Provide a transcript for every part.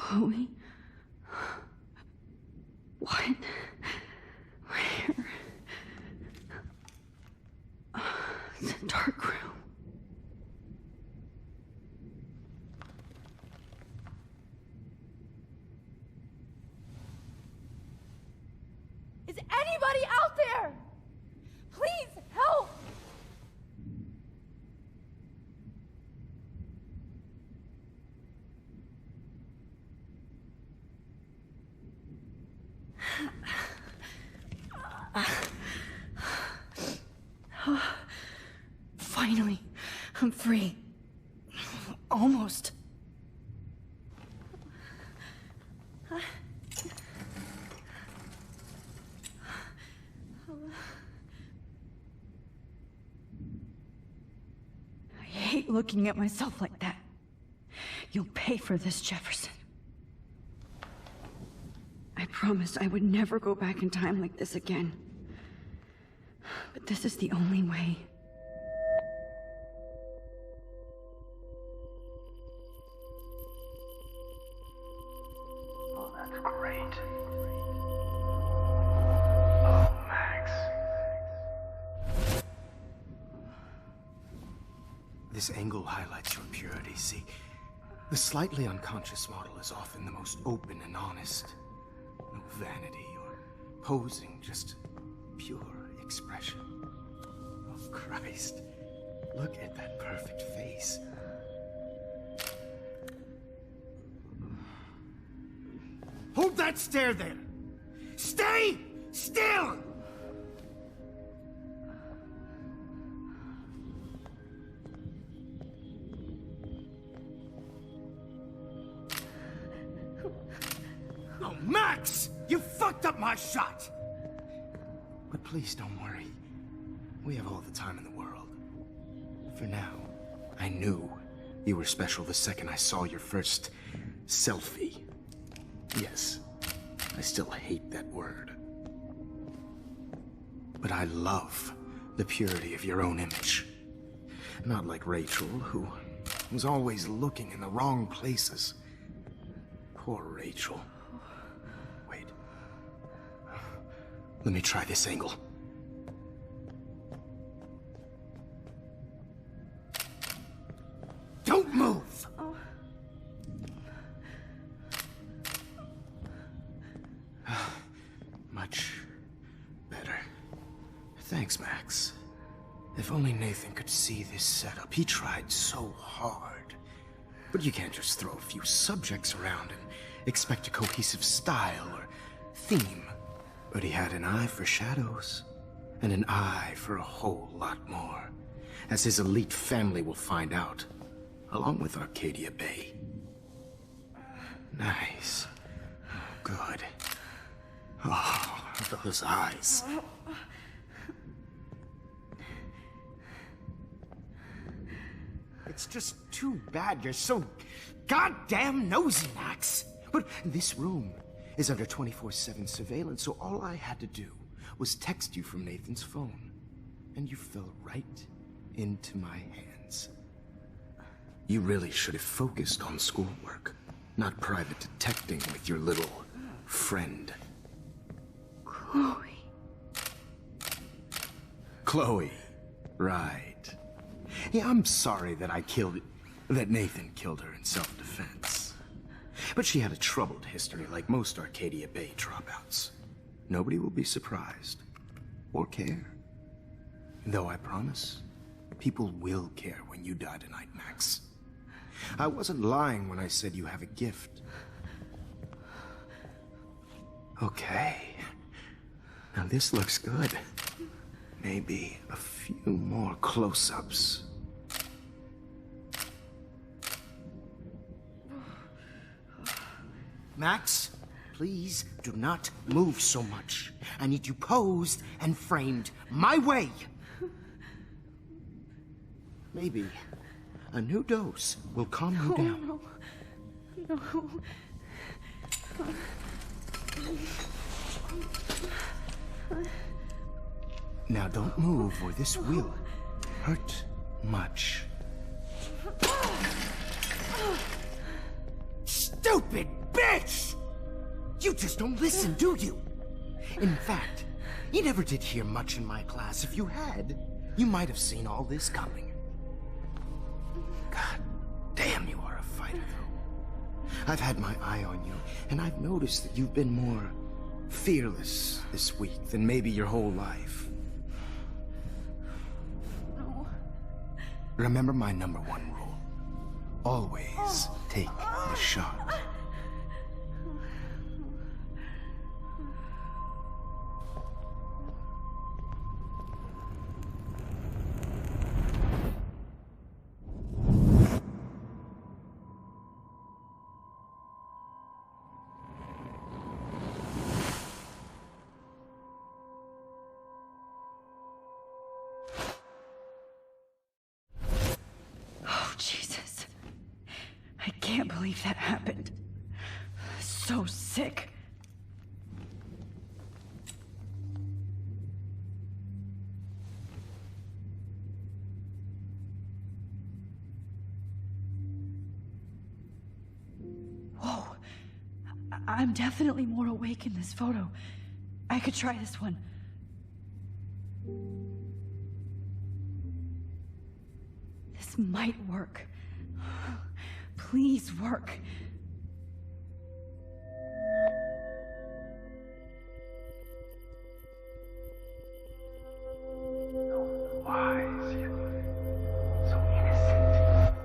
Chloe? What? Where? It's a dark room. Is anybody out there? Please, help! Finally, I'm free. Almost. I hate looking at myself like that. You'll pay for this, Jefferson. I promised I would never go back in time like this again. But this is the only way. Oh, that's great. Oh, Max. This angle highlights your purity, see? The slightly unconscious model is often the most open and honest. No vanity or posing, just pure expression. Oh, Christ. Look at that perfect face. Hold that stare there! Stay still! Oh, Max! You fucked up my shot! But please don't worry. We have all the time in the world. For now, I knew you were special the second I saw your first selfie. Yes, I still hate that word. But I love the purity of your own image. Not like Rachel, who was always looking in the wrong places. Poor Rachel. Wait. Let me try this angle. Don't move! Oh. Much better. Thanks, Max. If only Nathan could see this setup. He tried so hard. But you can't just throw a few subjects around and expect a cohesive style or theme. But he had an eye for shadows, and an eye for a whole lot more, as his elite family will find out, along with Arcadia Bay. Nice. Good. Oh, those eyes. It's just too bad you're so goddamn nosy, Max. But this room is under 24/7 surveillance, so all I had to do was text you from Nathan's phone. And you fell right into my hands. You really should have focused on schoolwork, not private detecting with your little friend. Chloe. Chloe, right. Yeah, I'm sorry that that Nathan killed her in self-defense. But she had a troubled history like most Arcadia Bay dropouts. Nobody will be surprised, or care. Though I promise, people will care when you die tonight, Max. I wasn't lying when I said you have a gift. Okay. Now this looks good. Maybe a few more close-ups. Max, please do not move so much. I need you posed and framed my way. Maybe a new dose will calm you down. No. Now don't move or this will hurt much. Stupid bitch! You just don't listen, do you? In fact, you never did hear much in my class. If you had, you might have seen all this coming. God damn, you are a fighter, though. I've had my eye on you, and I've noticed that you've been more fearless this week than maybe your whole life. No. Remember my number one rule. Always take the shot. Jesus. I can't believe that happened. So sick. Whoa. I'm definitely more awake in this photo. I could try this one. This might work. Please work. So wise, yet so innocent.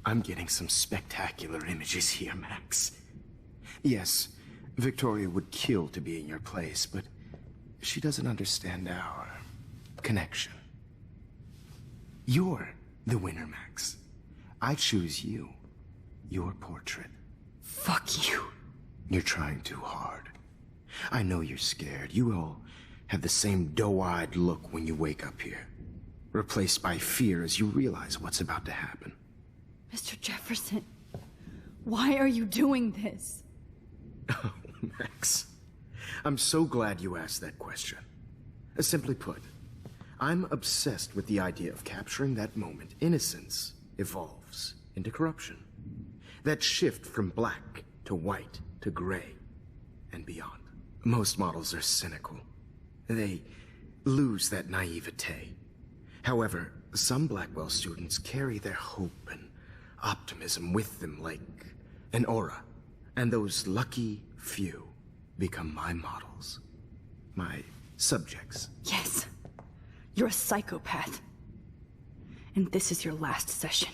I'm getting some spectacular images here, Max. Yes, Victoria would kill to be in your place, but she doesn't understand our connection. You're the winner, Max. I choose you. Your portrait. Fuck you. You're trying too hard. I know you're scared. You all have the same doe-eyed look when you wake up here, replaced by fear as you realize what's about to happen. Mr. Jefferson, why are you doing this? Oh, Max. I'm so glad you asked that question. Simply put, I'm obsessed with the idea of capturing that moment innocence evolves into corruption. That shift from black to white to gray and beyond. Most models are cynical. They lose that naivete. However, some Blackwell students carry their hope and optimism with them like an aura. And those lucky few become my models. My subjects. Yes. You're a psychopath. And this is your last session.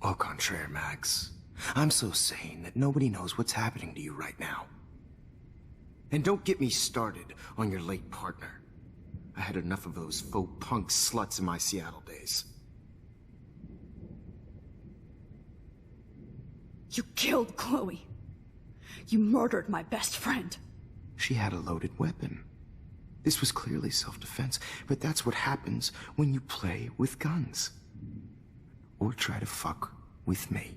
Au contraire, Max. I'm so sane that nobody knows what's happening to you right now. And don't get me started on your late partner. I had enough of those faux punk sluts in my Seattle days. You killed Chloe. You murdered my best friend. She had a loaded weapon. This was clearly self-defense, but that's what happens when you play with guns. Or try to fuck with me.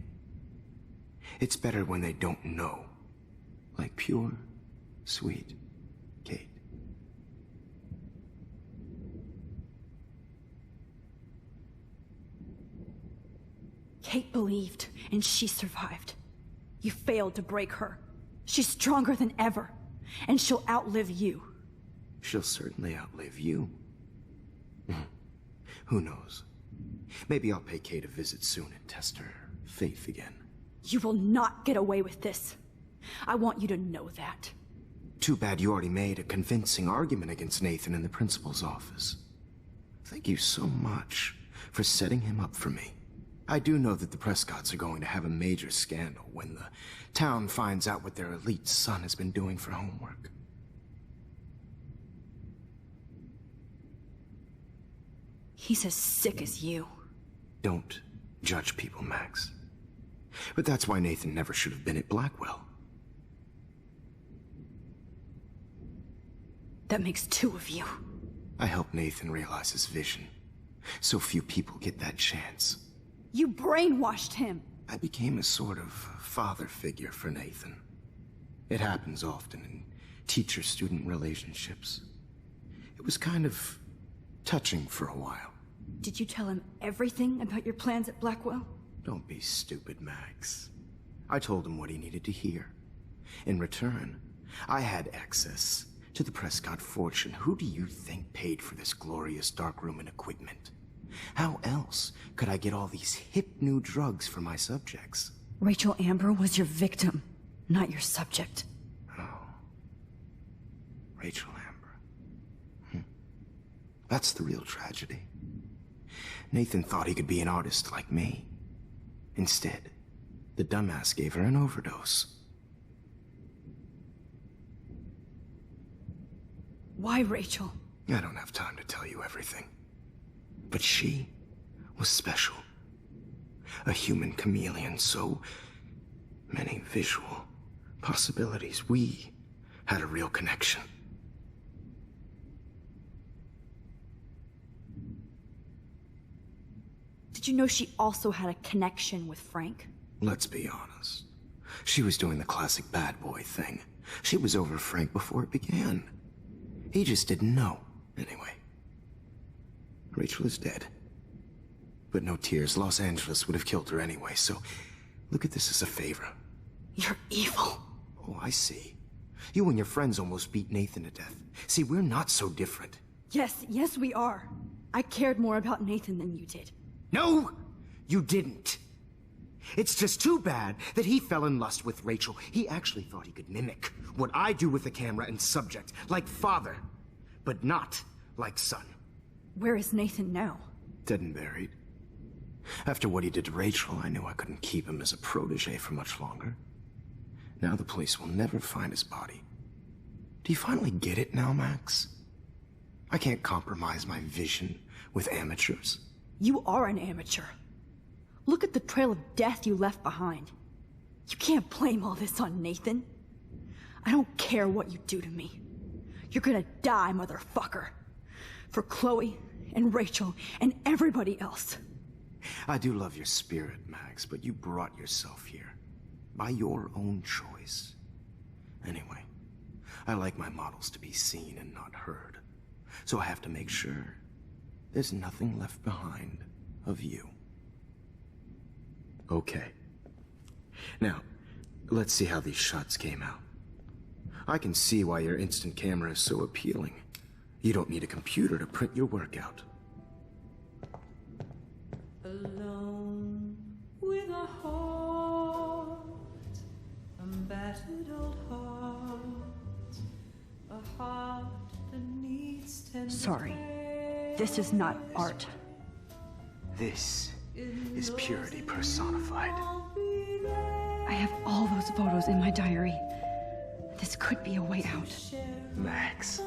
It's better when they don't know. Like pure, sweet Kate. Kate believed, and she survived. You failed to break her. She's stronger than ever, and she'll outlive you. She'll certainly outlive you. Who knows? Maybe I'll pay Kate a visit soon and test her faith again. You will not get away with this. I want you to know that. Too bad you already made a convincing argument against Nathan in the principal's office. Thank you so much for setting him up for me. I do know that the Prescotts are going to have a major scandal when the town finds out what their elite son has been doing for homework. He's as sick as you. Don't judge people, Max. But that's why Nathan never should have been at Blackwell. That makes two of you. I helped Nathan realize his vision. So few people get that chance. You brainwashed him. I became a sort of father figure for Nathan. It happens often in teacher-student relationships. was kind of touching for a while. Did you tell him everything about your plans at Blackwell? Don't be stupid, Max. I told him what he needed to hear. In return, I had access to the Prescott fortune. Who do you think paid for this glorious darkroom and equipment? How else could I get all these hip new drugs for my subjects? Rachel Amber was your victim, not your subject. Oh. Rachel Amber. That's the real tragedy. Nathan thought he could be an artist like me. Instead, the dumbass gave her an overdose. Why Rachel? I don't have time to tell you everything. But she was special. A human chameleon, so many visual possibilities. We had a real connection. Did you know she also had a connection with Frank? Let's be honest. She was doing the classic bad boy thing. She was over Frank before it began. He just didn't know. Anyway, Rachel is dead. But no tears. Los Angeles would have killed her anyway, so look at this as a favor. You're evil. Oh, I see. You and your friends almost beat Nathan to death. See, we're not so different. Yes, we are. I cared more about Nathan than you did. No, you didn't. It's just too bad that he fell in lust with Rachel. He actually thought he could mimic what I do with the camera and subject, like father, but not like son. Where is Nathan now? Dead and buried. After what he did to Rachel, I knew I couldn't keep him as a protege for much longer. Now the police will never find his body. Do you finally get it now, Max? I can't compromise my vision with amateurs. You are an amateur. Look at the trail of death you left behind. You can't blame all this on Nathan. I don't care what you do to me. You're gonna die, motherfucker. For Chloe and Rachel and everybody else. I do love your spirit, Max, but you brought yourself here. By your own choice. Anyway, I like my models to be seen and not heard. So I have to make sure there's nothing left behind of you. Okay. Now, let's see how these shots came out. I can see why your instant camera is so appealing. You don't need a computer to print your work out. Alone with a heart, a battered old heart, a heart that needs tender Sorry. care. This is not art. This is purity personified. I have all those photos in my diary. This could be a way out. Max,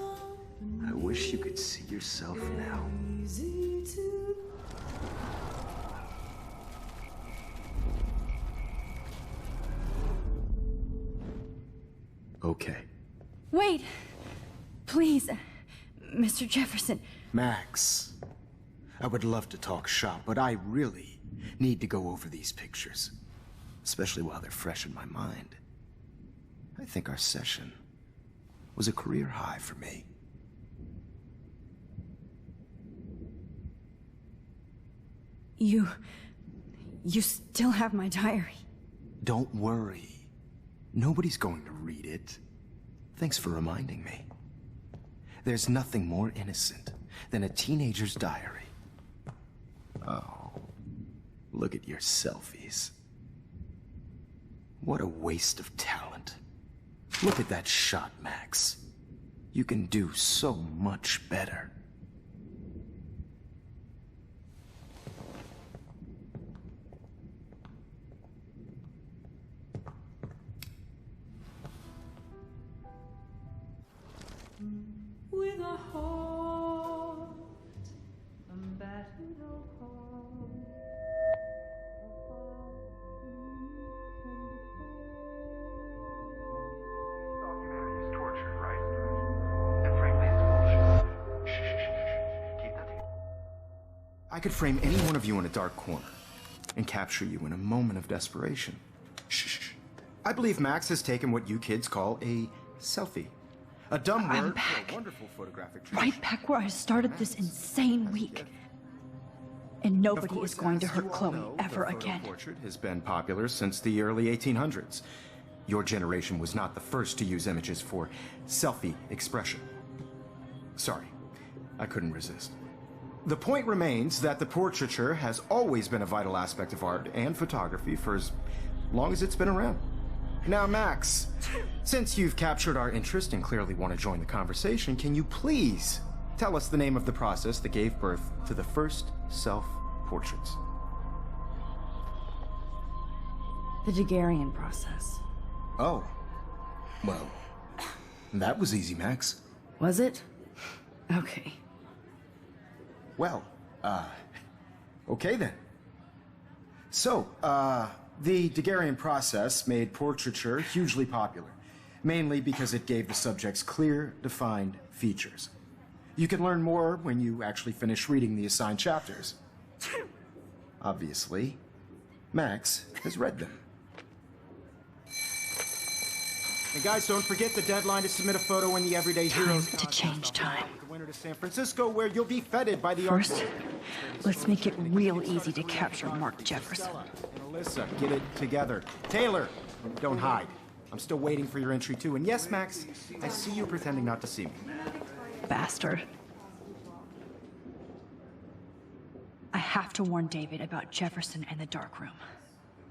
I wish you could see yourself now. Okay. Wait! Please, Mr. Jefferson. Max, I would love to talk shop, but I really need to go over these pictures. Especially while they're fresh in my mind. I think our session was a career high for me. You still have my diary. Don't worry. Nobody's going to read it. Thanks for reminding me. There's nothing more innocent than a teenager's diary. Oh, look at your selfies. What a waste of talent. Look at that shot, Max. You can do so much better. With a heart, a battered old heart, a heart He's tortured, right? And frankly, it's bullshit. Shh. Keep that to yourself. I could frame any one of you in a dark corner and capture you in a moment of desperation. Shh. I believe Max has taken what you kids call a selfie. A dumb I'm word back. for a wonderful photographic treat. Right back where I started this insane week. And Of nobody course, is going to as hurt you all Chloe know, ever the photo again. portrait has been popular since the early 1800s. Your generation was not the first to use images for selfie expression. Sorry, I couldn't resist. The point remains that the portraiture has always been a vital aspect of art and photography for as long as it's been around. Now, Max, since you've captured our interest and clearly want to join the conversation, can you please tell us the name of the process that gave birth to the first self-portraits? The Daguerrean process. Oh. Well, that was easy, Max. Was it? Okay. Well, okay then. So, the Daguerrean process made portraiture hugely popular, mainly because it gave the subjects clear, defined features. You can learn more when you actually finish reading the assigned chapters. Obviously, Max has read them. And guys, don't forget the deadline to submit a photo in the Everyday Heroes Time to change time. with the winner to San Francisco, where you'll be feted by the First, let's make it real easy to capture Mark Jefferson. And Alyssa, get it together. Taylor, don't hide. I'm still waiting for your entry too. And yes, Max, I see you pretending not to see me. Bastard. I have to warn David about Jefferson and the dark room.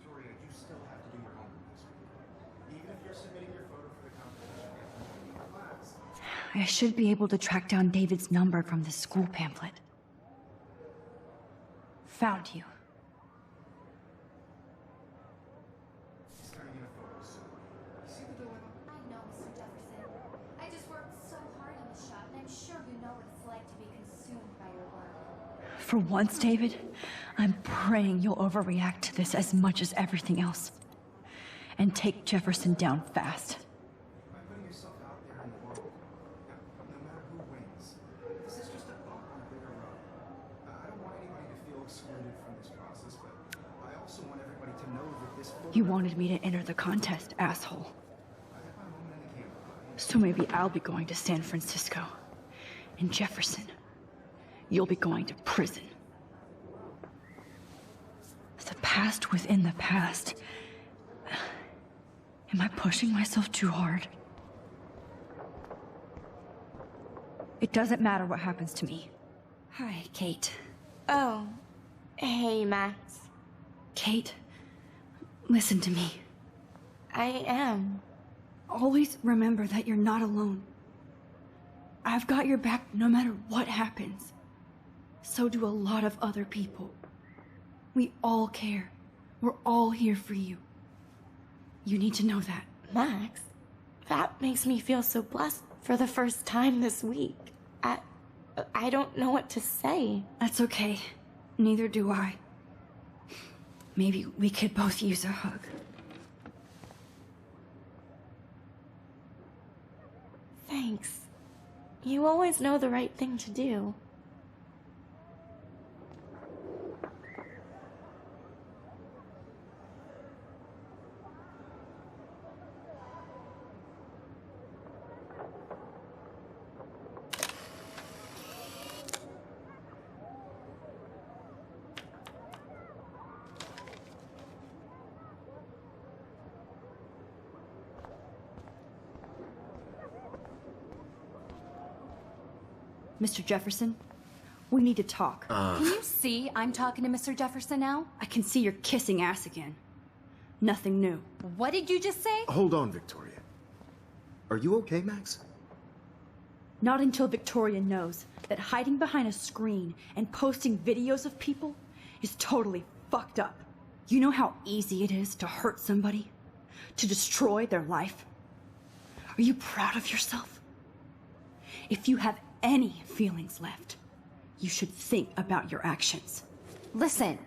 Victoria, you still have to do your homework this week. Even if you're submitting your photo for the competition in class. I should be able to track down David's number from the school pamphlet. Found you. I know, Mr. Jefferson. I just worked so hard on the shot, and I'm sure you know what it's like to be consumed by your work. For once, David, I'm praying you'll overreact to this as much as everything else. And take Jefferson down fast. By putting yourself out there in the world, no matter who wins, this is just a bump on a bigger road. I don't want anybody to feel excluded from this process, but I also want everybody to know that this You wanted me to enter the contest, asshole. I have my moment in the camera. So maybe I'll be going to San Francisco. And Jefferson, you'll be going to prison. The past within the past. Am I pushing myself too hard? It doesn't matter what happens to me. Hi, Kate. Oh, hey, Max. Kate, listen to me. I am. Always remember that you're not alone. I've got your back no matter what happens. So do a lot of other people. We all care. We're all here for you. You need to know that. Max, that makes me feel so blessed for the first time this week. I don't know what to say. That's okay. Neither do I. Maybe we could both use a hug. Thanks. You always know the right thing to do. Mr. Jefferson, we need to talk. Can you see I'm talking to Mr. Jefferson now? I can see you're kissing ass again. Nothing new. What did you just say? Hold on, Victoria. Are you okay, Max? Not until Victoria knows that hiding behind a screen and posting videos of people is totally fucked up. You know how easy it is to hurt somebody? To destroy their life? Are you proud of yourself? If you have any feelings left, you should think about your actions. Listen,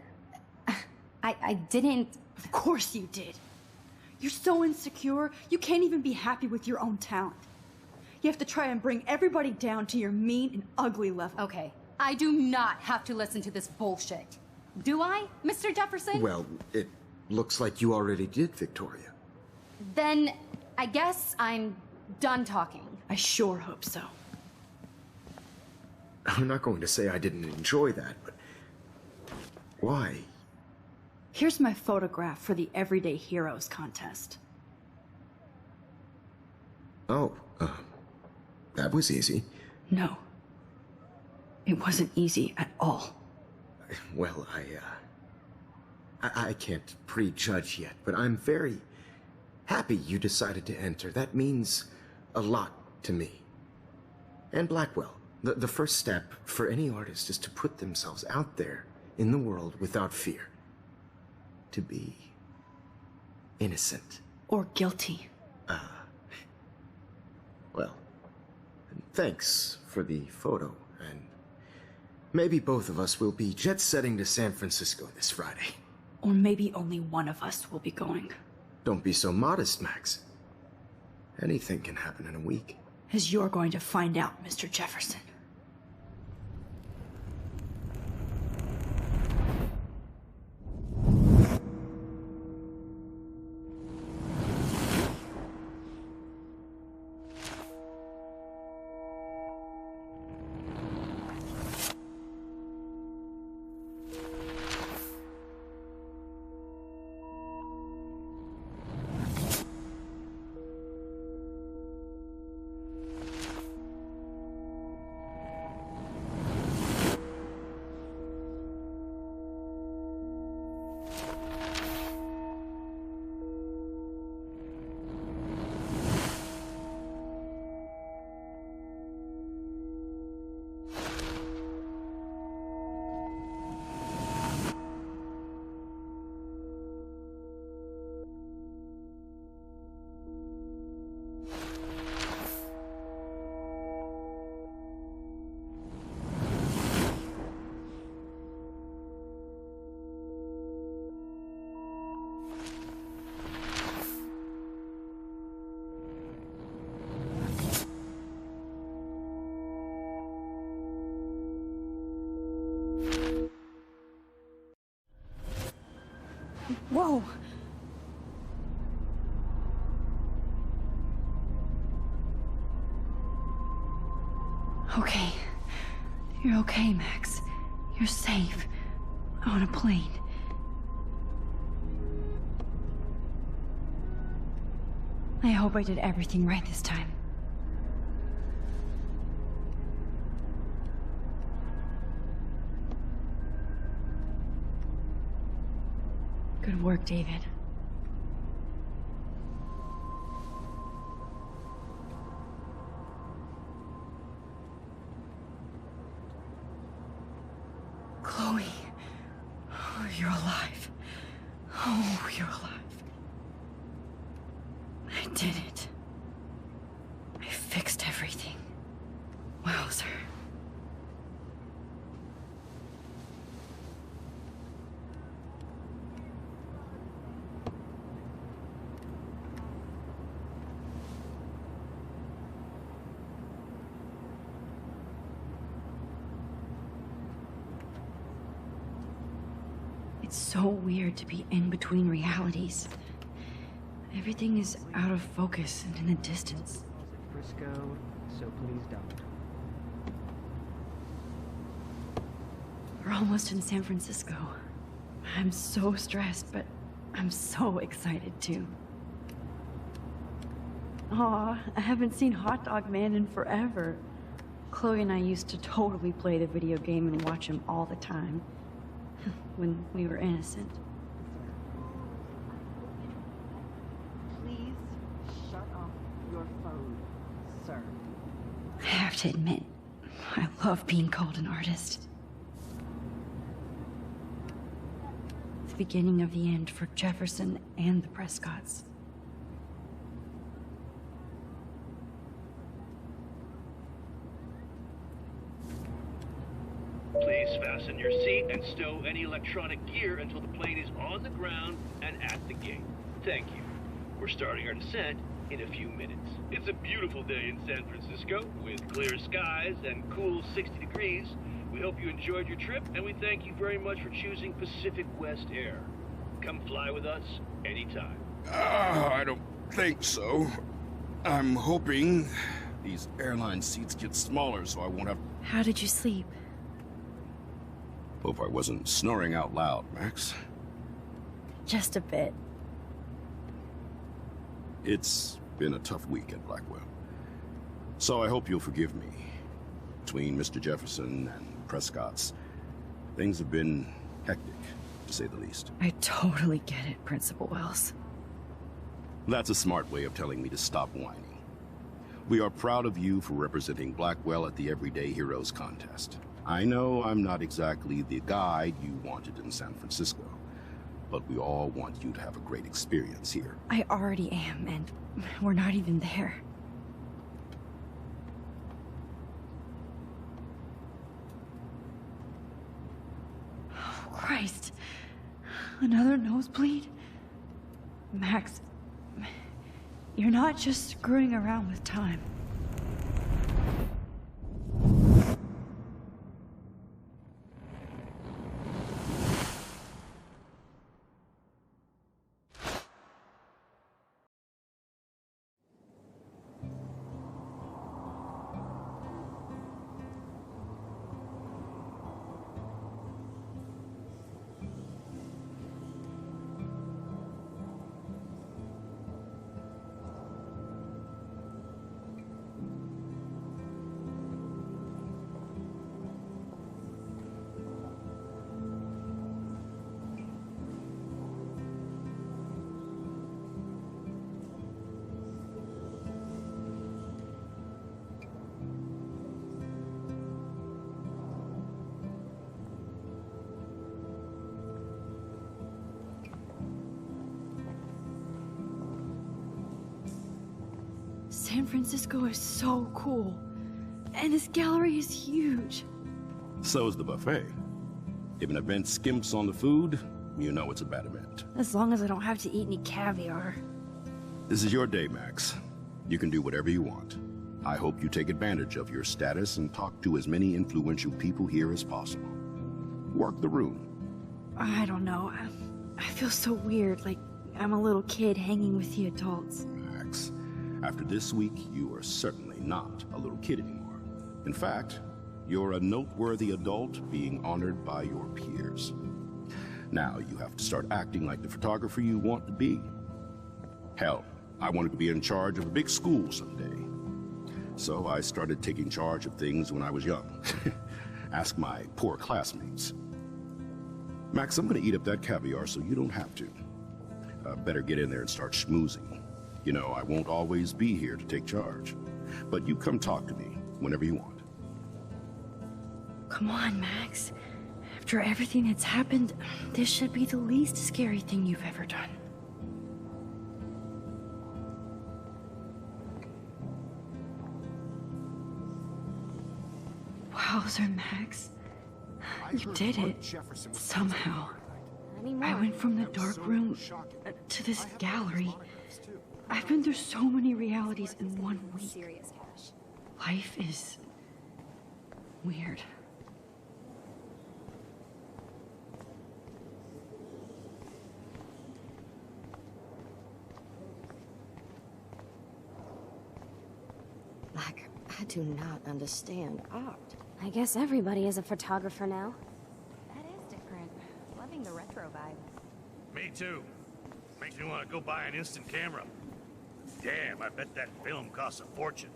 I didn't... Of course you did. You're so insecure, you can't even be happy with your own talent. You have to try and bring everybody down to your mean and ugly level. Okay, I do not have to listen to this bullshit. Do I, Mr. Jefferson? Well, it looks like you already did, Victoria. Then I guess I'm done talking. I sure hope so. I'm not going to say I didn't enjoy that, but... Why? Here's my photograph for the Everyday Heroes contest. Oh, that was easy. No. It wasn't easy at all. Well, I can't prejudge yet, but I'm very happy you decided to enter. That means a lot to me. And Blackwell. The first step for any artist is to put themselves out there in the world without fear. To be innocent. Or guilty. Well, thanks for the photo, and maybe both of us will be jet-setting to San Francisco this Friday. Or maybe only one of us will be going. Don't be so modest, Max. Anything can happen in a week. As you're going to find out, Mr. Jefferson. Whoa! Okay. You're okay, Max. You're safe. On a plane. I hope I did everything right this time. Good work, David. Chloe. Oh, you're alive. Oh, you're alive. I did it. I fixed everything. Wowzer. It's so weird to be in between realities. Everything is out of focus and in the distance. Frisco, so please don't. We're almost in San Francisco. I'm so stressed, but I'm so excited too. Aw, I haven't seen Hot Dog Man in forever. Chloe and I used to totally play the video game and watch him all the time. When we were innocent. Please shut off your phone, sir. I have to admit, I love being called an artist. The beginning of the end for Jefferson and the Prescotts. Please fasten your seat and stow any electronic gear until the plane is on the ground and at the gate. Thank you. We're starting our descent in a few minutes. It's a beautiful day in San Francisco with clear skies and cool 60 degrees. We hope you enjoyed your trip, and we thank you very much for choosing Pacific West Air. Come fly with us anytime. I don't think so. I'm hoping These airline seats get smaller, so I won't have... How did you sleep? Hope I wasn't snoring out loud, Max. Just a bit. It's been a tough week at Blackwell. So I hope you'll forgive me. Between Mr. Jefferson and Prescott's, things have been hectic, to say the least. I totally get it, Principal Wells. That's a smart way of telling me to stop whining. We are proud of you for representing Blackwell at the Everyday Heroes contest. I know I'm not exactly the guide you wanted in San Francisco, but we all want you to have a great experience here. I already am, and we're not even there. Oh, Christ. Another nosebleed? Max, you're not just screwing around with time. San Francisco is so cool. And this gallery is huge. So is the buffet. If an event skimps on the food, you know it's a bad event. As long as I don't have to eat any caviar. This is your day, Max. You can do whatever you want. I hope you take advantage of your status and talk to as many influential people here as possible. Work the room. I don't know. I feel so weird, like I'm a little kid hanging with the adults. Max, after this week, you are certainly not a little kid anymore. In fact, you're a noteworthy adult being honored by your peers. Now you have to start acting like the photographer you want to be. Hell, I wanted to be in charge of a big school someday. So I started taking charge of things when I was young. Ask my poor classmates. Max, I'm gonna eat up that caviar so you don't have to. Better get in there and start schmoozing. You know, I won't always be here to take charge. But you come talk to me whenever you want. Come on, Max. After everything that's happened, this should be the least scary thing you've ever done. Wowzer, Max. You did it. Somehow. I went from the dark room to this gallery. I've been through so many realities in 1 week. Life is weird. I do not understand art. I guess everybody is a photographer now. That is different. Loving the retro vibe. Me too. Makes me want to go buy an instant camera. Damn, I bet that film costs a fortune.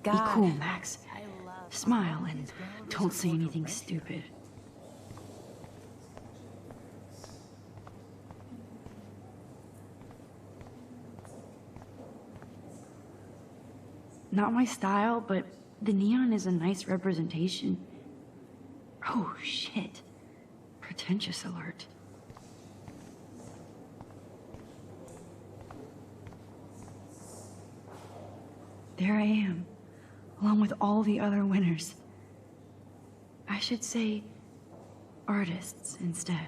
Be cool, Max. Smile and don't say anything stupid. Not my style, but the neon is a nice representation. Oh, shit. Pretentious alert. There I am, along with all the other winners. I should say artists instead.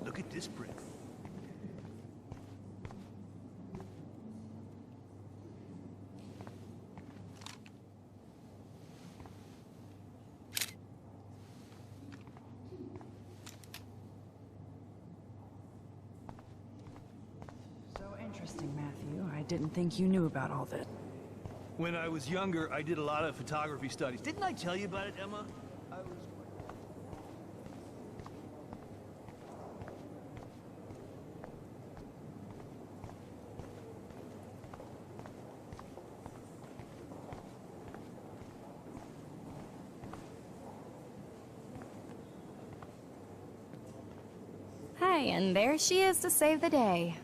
Look at this print. interesting, Matthew. I didn't think you knew about all this. When I was younger, I did a lot of photography studies. Didn't I tell you about it, Emma? Hi, and there she is to save the day.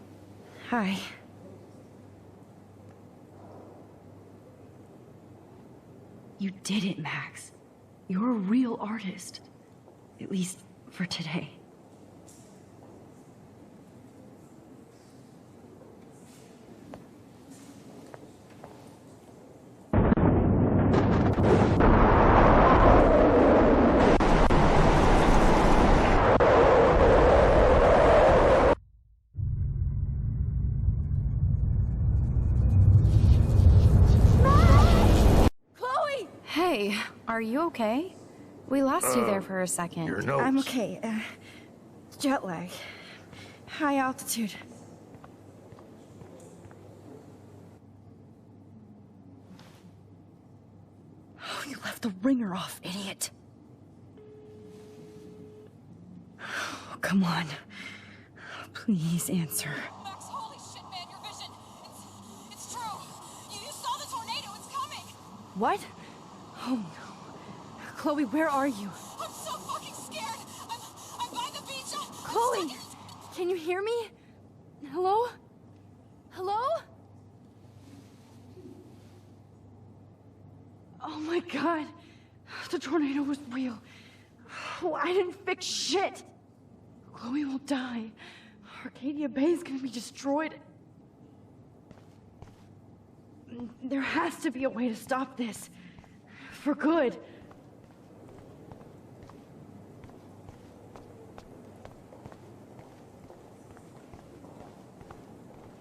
Hi. You did it, Max. You're a real artist. At least for today. Hey, are you okay? We lost you there for a second. Your notes. I'm okay. Jet lag. High altitude. Oh, you left the ringer off, idiot. Oh, come on. Please answer. Max, holy shit, man, your vision. It's true. You saw the tornado. It's coming. What? Oh no. Chloe, where are you? I'm so fucking scared. I'm by the beach. Chloe! Can you hear me? Hello? Hello? Oh my god. The tornado was real. Oh, I didn't fix shit. Chloe will die. Arcadia Bay is gonna be destroyed. There has to be a way to stop this. For good.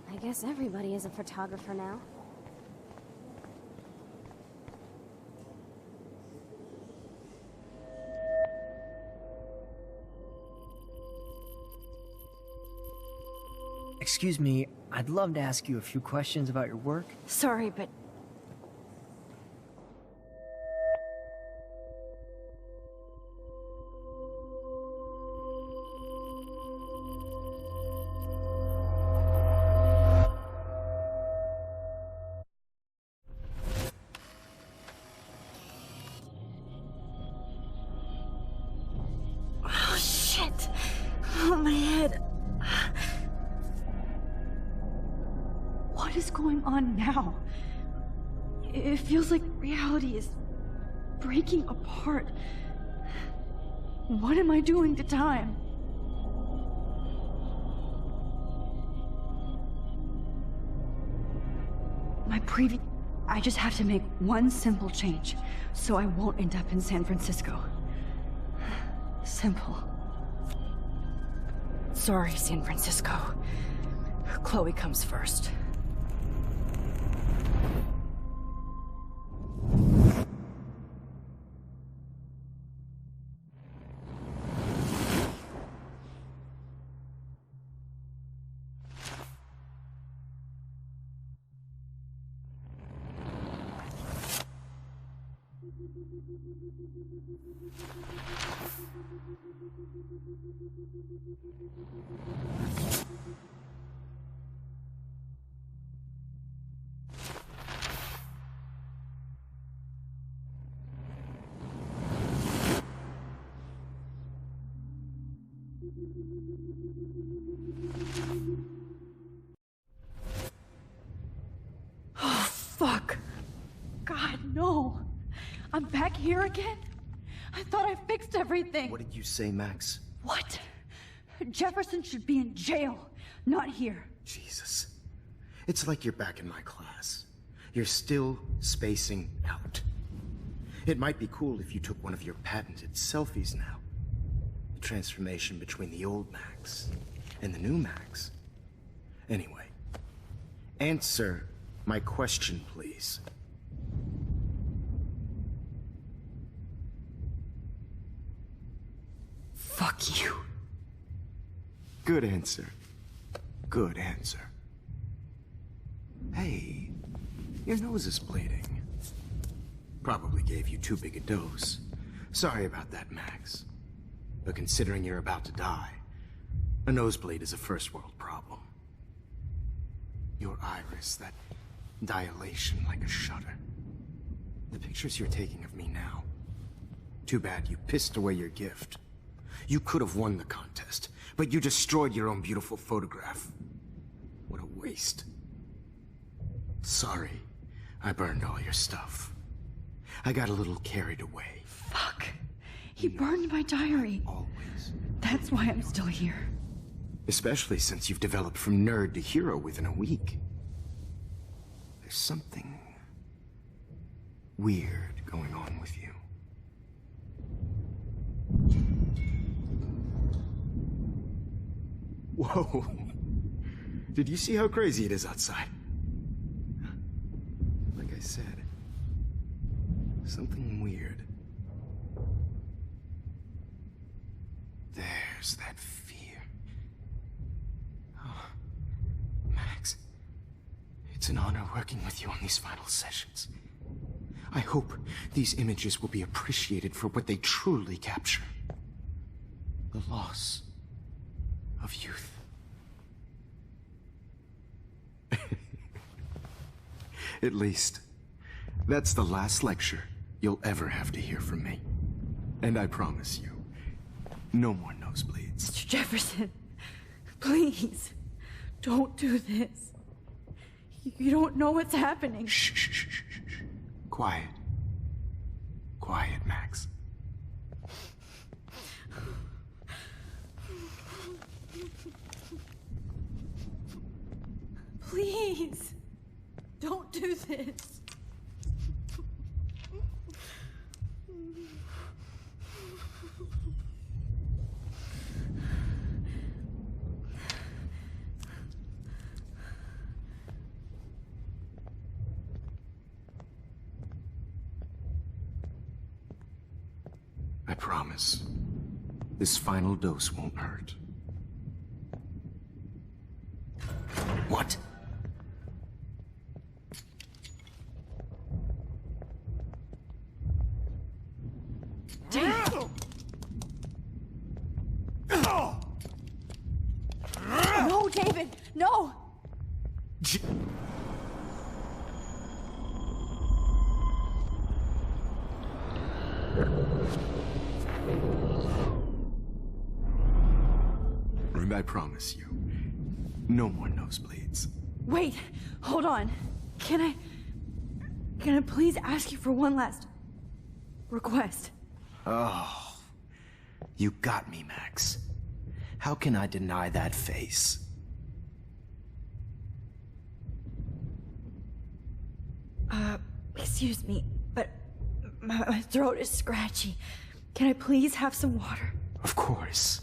I guess everybody is a photographer now. Excuse me, I'd love to ask you a few questions about your work. Sorry, but... Oh, shit! Oh, my head. What is going on now? It feels like reality is breaking apart. What am I doing to time? I just have to make one simple change, so I won't end up in San Francisco. Simple. Sorry, San Francisco. Chloe comes first. Oh, fuck. God, no. I'm back here again? I thought I fixed everything. What did you say, Max? What? Jefferson should be in jail, not here. Jesus. It's like you're back in my class. You're still spacing out. It might be cool if you took one of your patented selfies now. The transformation between the old Max and the new Max. Anyway, answer my question, please. Fuck you. Good answer. Good answer. Hey, your nose is bleeding. Probably gave you too big a dose. Sorry about that, Max. But considering you're about to die, a nosebleed is a first world problem. Your iris, that dilation like a shutter. The pictures you're taking of me now. Too bad you pissed away your gift. You could have won the contest, but you destroyed your own beautiful photograph. What a waste. Sorry, I burned all your stuff. I got a little carried away. Fuck. He burned my diary. Always. That's why I'm still here. Especially since you've developed from nerd to hero within a week. There's something weird going on with you. Whoa. Did you see how crazy it is outside? Like I said, something weird. There's that fear. Oh, Max, it's an honor working with you on these final sessions. I hope these images will be appreciated for what they truly capture. The loss of youth. At least, that's the last lecture you'll ever have to hear from me. And I promise you, no more nosebleeds. Mr. Jefferson, please, don't do this. You don't know what's happening. Shh, shh, shh, shh, shh. Quiet. Quiet, Max. Please, don't do this. I promise, this final dose won't hurt. What? No, David, no! And I promise you, no more nosebleeds. Wait, hold on. Can I please ask you for one last request? Oh, you got me, Max. How can I deny that face? Excuse me, but my throat is scratchy. Can I please have some water? Of course.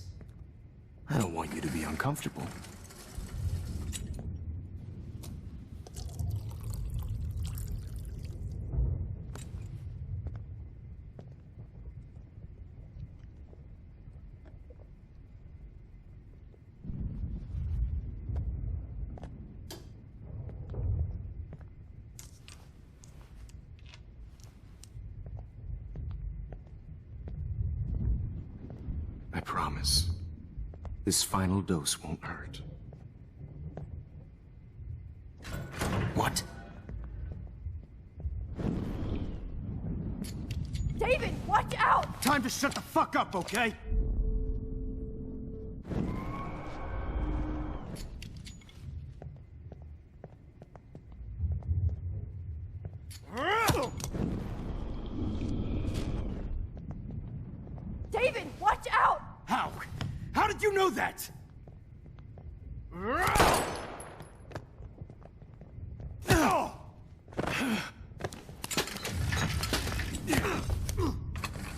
I don't want you to be uncomfortable. I promise, this final dose won't hurt. What? David, watch out! Time to shut the fuck up, okay? David, watch out! How? How did you know that?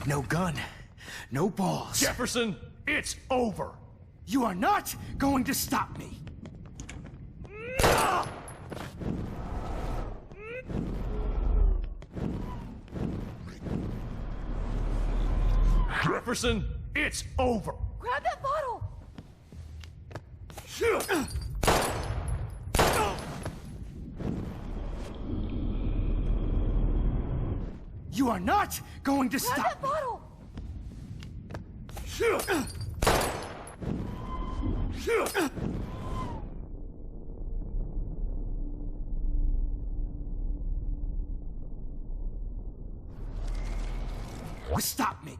No gun, no balls. Jefferson, it's over. You are not going to stop me. Jefferson, it's over. Grab that bottle! You are not going to Grab that bottle! Stop me!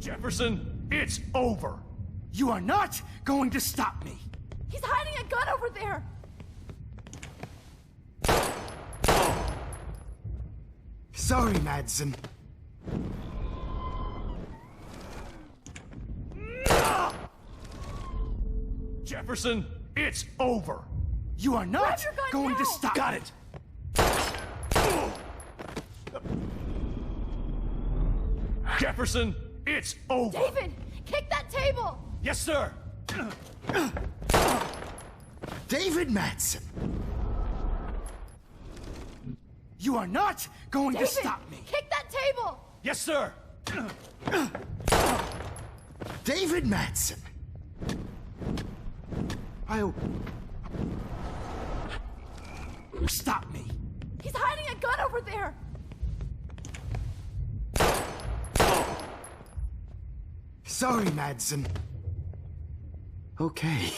Jefferson, it's over! You are not going to stop me! He's hiding a gun over there! Sorry, Madsen. Jefferson, it's over! You are not going now. to stop. Got it! Jefferson, it's over! David, kick that table! Yes, sir! David Madsen! You are not going David, to stop me! kick that table! Yes, sir! David Madsen! Stop me! He's hiding a gun over there! Sorry, Madsen. Okay.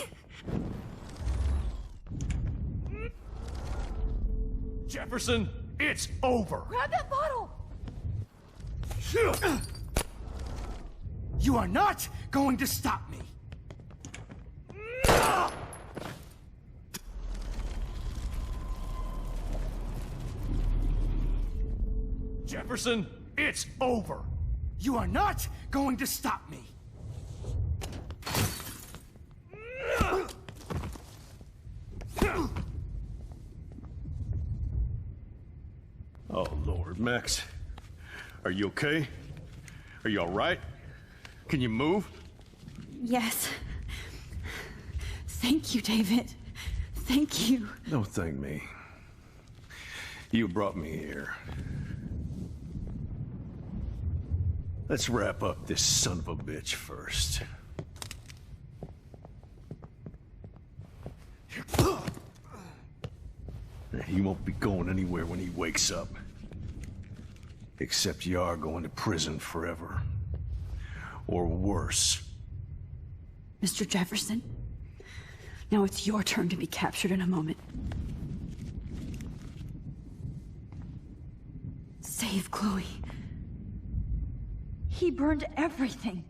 Jefferson, it's over! Grab that bottle! You are not going to stop me! Jefferson, it's over! You are not going to stop me! Oh, Lord, Max. Are you okay? Are you all right? Can you move? Yes. Thank you, David. Thank you. Don't thank me. You brought me here. Let's wrap up this son of a bitch first. He won't be going anywhere when he wakes up. Except you are going to prison forever. Or worse. Mr. Jefferson, now it's your turn to be captured in a moment. Save Chloe. He burned everything,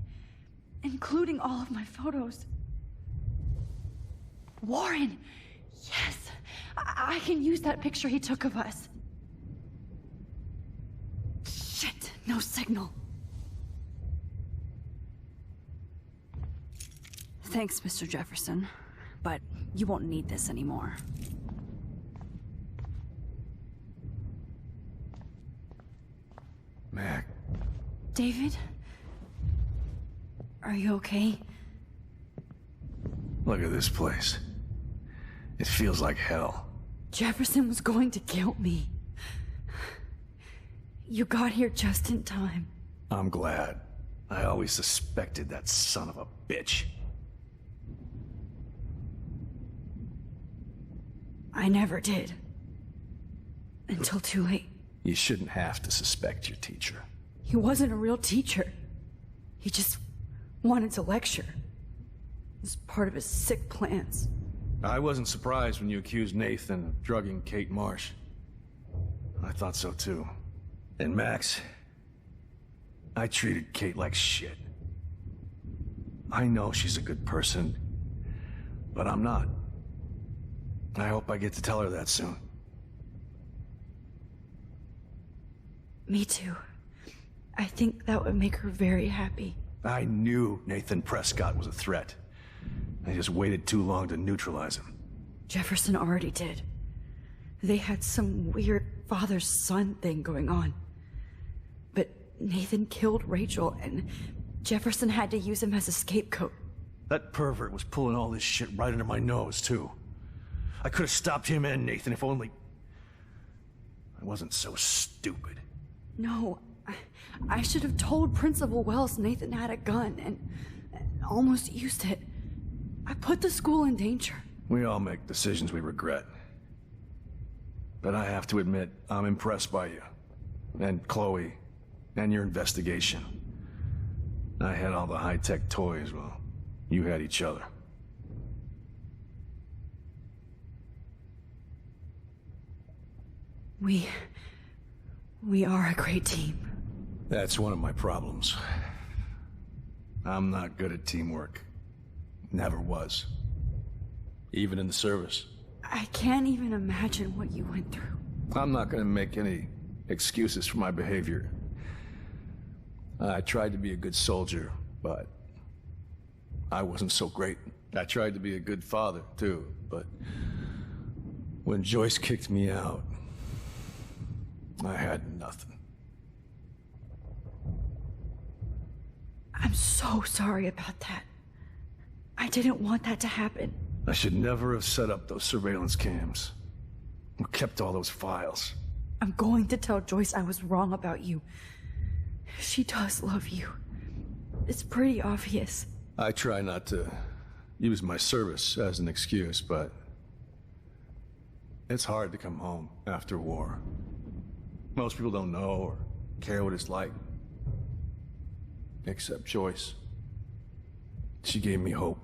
including all of my photos. Warren! Yes! I can use that picture he took of us. Shit! No signal. Thanks, Mr. Jefferson, but you won't need this anymore. Mac. David? Are you okay? Look at this place. It feels like hell. Jefferson was going to kill me. You got here just in time. I'm glad. I always suspected that son of a bitch. I never did. Until too late. You shouldn't have to suspect your teacher. He wasn't a real teacher. He just wanted to lecture. It was part of his sick plans. I wasn't surprised when you accused Nathan of drugging Kate Marsh. I thought so too. And Max, I treated Kate like shit. I know she's a good person, but I'm not. I hope I get to tell her that soon. Me too. I think that would make her very happy. I knew Nathan Prescott was a threat. I just waited too long to neutralize him. Jefferson already did. They had some weird father-son thing going on. But Nathan killed Rachel, and Jefferson had to use him as a scapegoat. That pervert was pulling all this shit right under my nose, too. I could have stopped him and Nathan if only... I wasn't so stupid. No, I should have told Principal Wells Nathan had a gun and almost used it. I put the school in danger. We all make decisions we regret. But I have to admit, I'm impressed by you. And Chloe. And your investigation. I had all the high-tech toys, well, you had each other. We are a great team. That's one of my problems. I'm not good at teamwork. Never was. Even in the service. I can't even imagine what you went through. I'm not gonna make any excuses for my behavior. I tried to be a good soldier, but I wasn't so great. I tried to be a good father, too, but when Joyce kicked me out, I had nothing. I'm so sorry about that. I didn't want that to happen. I should never have set up those surveillance cams. Or kept all those files. I'm going to tell Joyce I was wrong about you. She does love you. It's pretty obvious. I try not to use my service as an excuse, but it's hard to come home after war. Most people don't know or care what it's like. Except Joyce. She gave me hope.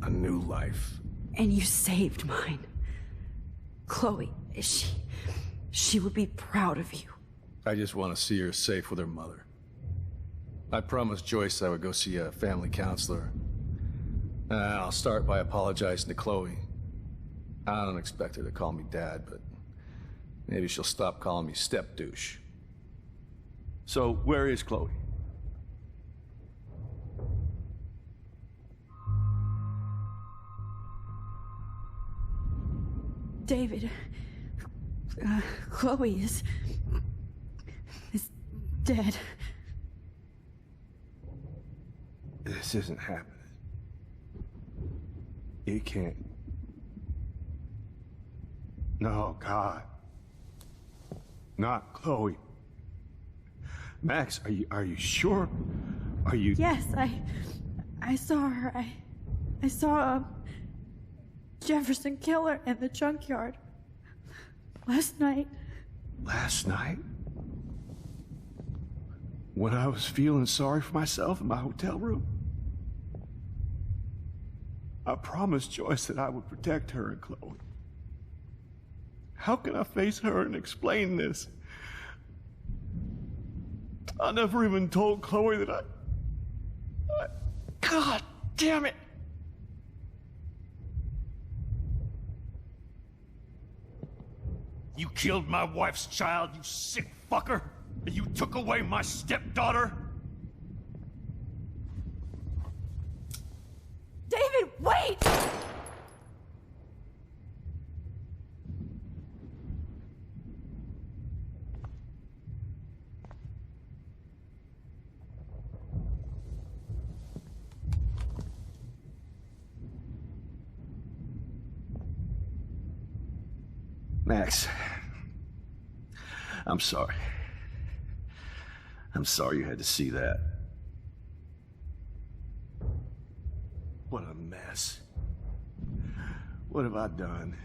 A new life. And you saved mine. Chloe, she would be proud of you. I just want to see her safe with her mother. I promised Joyce I would go see a family counselor. And I'll start by apologizing to Chloe. I don't expect her to call me Dad, but maybe she'll stop calling me step-douche. So, where is Chloe? David, Chloe is dead. This isn't happening. It can't. No, God. Not Chloe. Max, are you sure? Are you... Yes, I saw her. I saw Jefferson Killer in the junkyard. Last night. Last night? When I was feeling sorry for myself in my hotel room? I promised Joyce that I would protect her and Chloe. How can I face her and explain this? I never even told Chloe that I... God damn it! You killed my wife's child, you sick fucker! And you took away my stepdaughter? David, wait! Max, I'm sorry. I'm sorry you had to see that. What a mess. What have I done?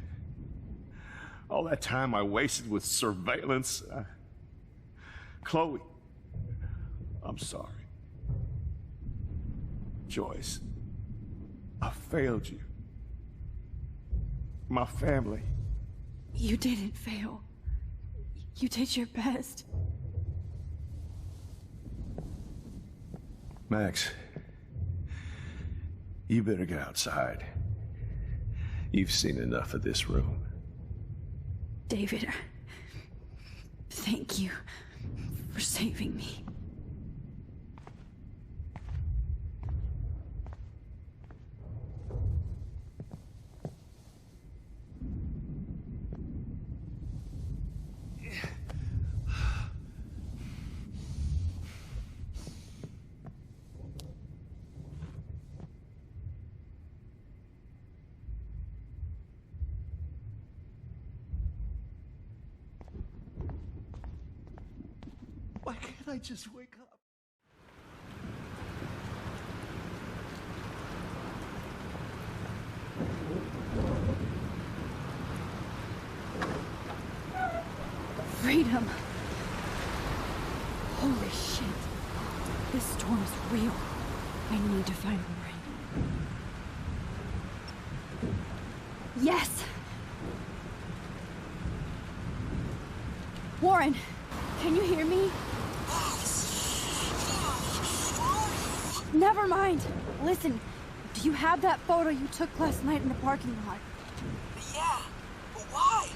All that time I wasted with surveillance. Chloe, I'm sorry. Joyce, I failed you. My family. You didn't fail. You did your best. Max, you better get outside. You've seen enough of this room. David, thank you for saving me. Why can't I just wake up? him. Holy shit. This storm is real. I need to find Warren. Yes! Warren, can you hear me? Never mind. Listen, do you have that photo you took last night in the parking lot? Yeah, but why?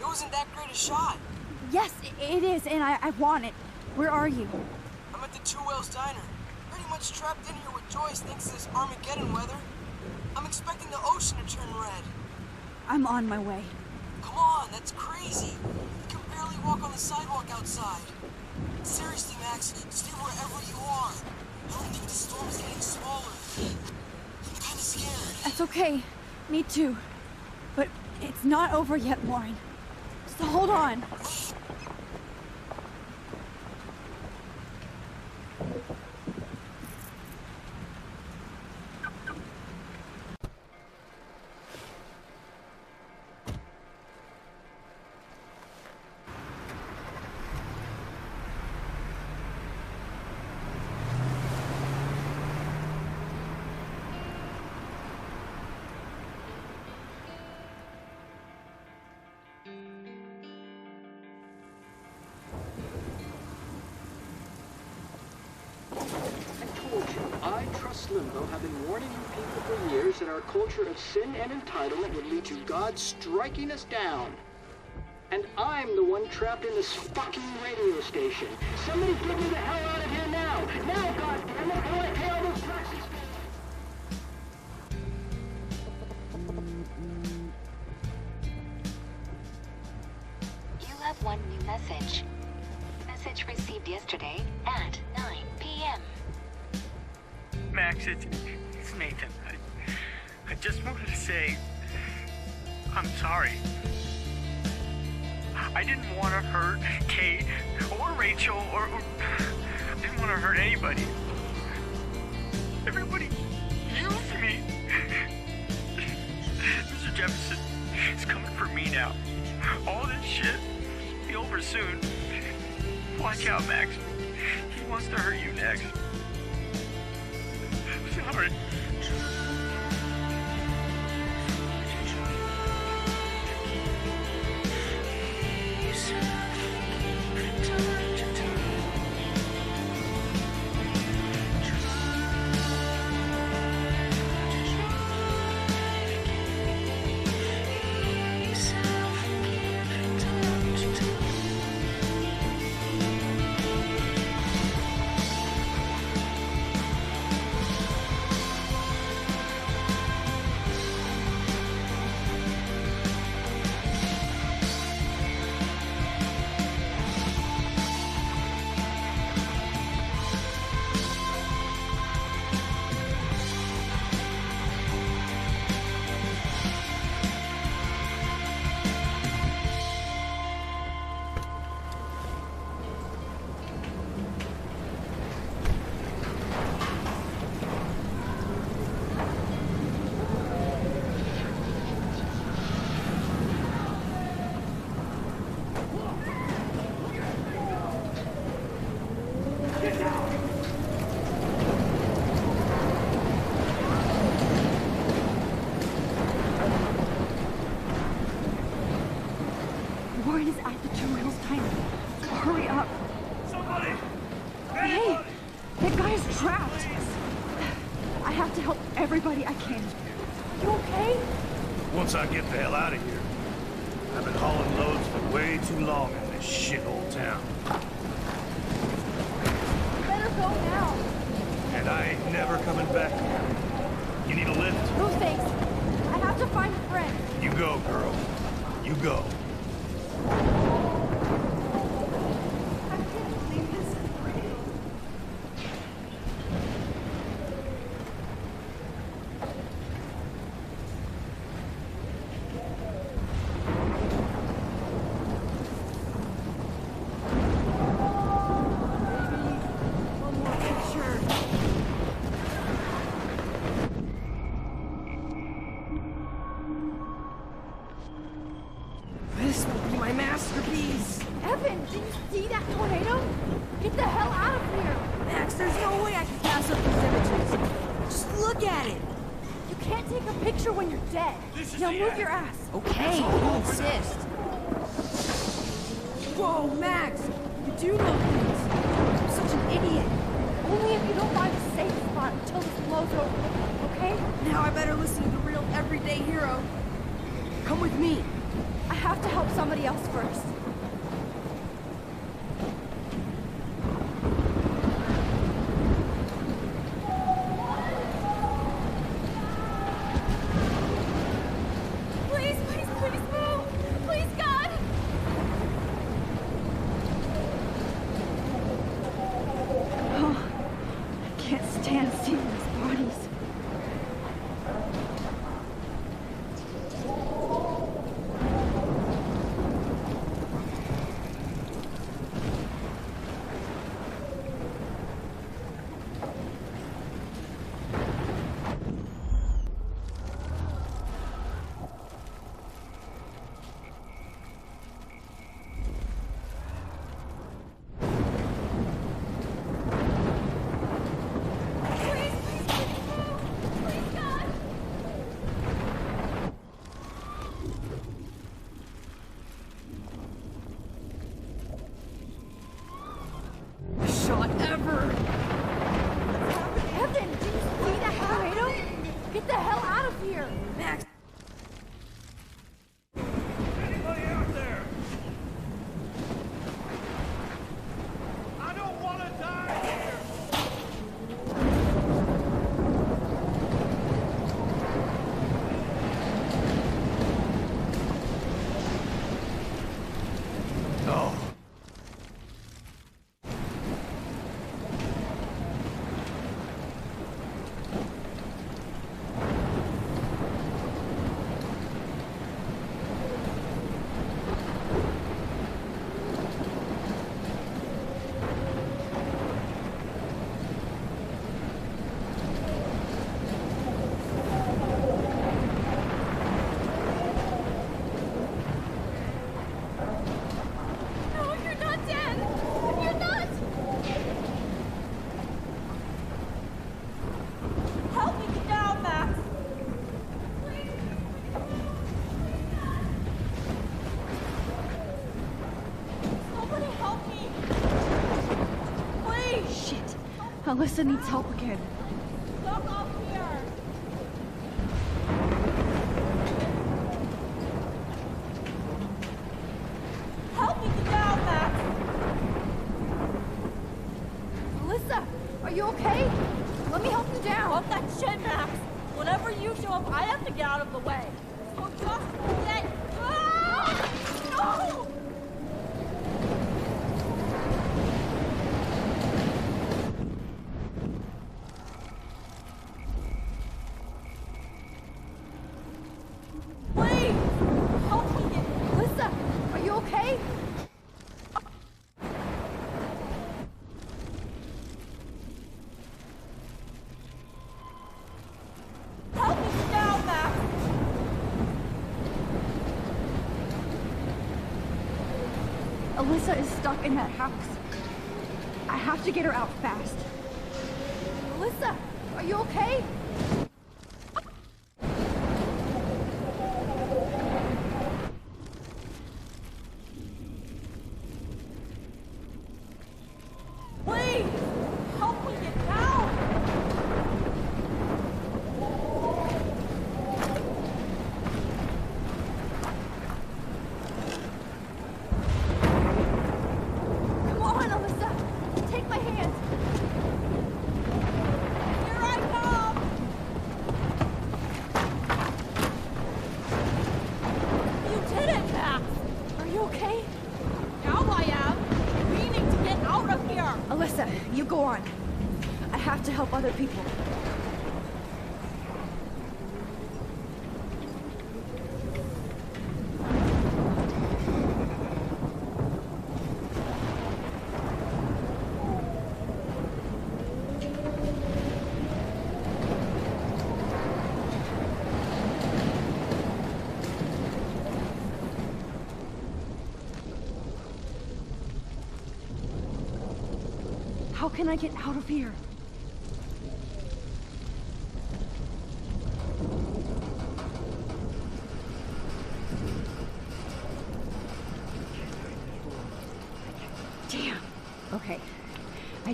It wasn't that great a shot. Yes, it is, and I want it. Where are you? I'm at the Two Whales Diner. Pretty much trapped in here with Joyce thanks to this Armageddon weather. I'm expecting the ocean to turn red. I'm on my way. Come on, that's crazy. You can barely walk on the sidewalk outside. Seriously, Max, stay wherever you are. I don't think the storm is getting smaller. I'm kinda scared. That's okay. Me too. But it's not over yet, Warren. So hold on. I, Trust Limbo, have been warning you people for years that our culture of sin and entitlement would lead to God striking us down. And I'm the one trapped in this fucking radio station. Somebody get me the hell out of here now! Now, goddammit, I want to pay all those taxes! You have one new message. Message received yesterday at 9 p.m. Max, it's Nathan. I just wanted to say, I'm sorry. I didn't want to hurt Kate or Rachel or I didn't want to hurt anybody. Everybody used me. Mr. Jefferson is coming for me now. All this shit will be over soon. Watch out, Max. He wants to hurt you next. Sorry. Warren is at the Two Whales Diner. Hurry up. Somebody! Hey! That guy's trapped. I have to help everybody I can. You okay? Once I get the hell out of here. I've been hauling loads for way too long in this shithole town. You better go now. And I ain't never coming back here. You need a lift? No thanks. I have to find a friend. You go, girl. You go. This will be my masterpiece. Look at it! You can't take a picture when you're dead. Now move your ass. Okay, you insist. Whoa, Max! You do know things. I'm such an idiot. Only if you don't find a safe spot until this blows over, okay? Now I better listen to the real everyday hero. Come with me. I have to help somebody else first. Please, please, please move! Please, God! Oh, I can't stand seeing these bodies. Shot ever! Evan, did you see that tornado? Get the hell out of here! Max! Anybody out there? I don't want to die here! No. No, you're not dead! You're not! Help me get down, Max! Somebody help me! Please! Shit. Alyssa needs help again. Look up here! Help me get down, Max! Alyssa, are you okay? Let me help you down. Fuck that shit, Max! Whenever you show up, I have to get out of the way. So just get... Ah! No! Please! Help me get... Alyssa, are you okay? Help me get down, Max! Alyssa is stuck in that house. I have to get her out fast. Alyssa, are you okay? Please! Help me get down! Come on, Alyssa. Take my hand. Here I come! You did it, Max! Are you okay? Now I am! Meaning to get out of here! Alyssa, you go on. I have to help other people. How can I get out of here?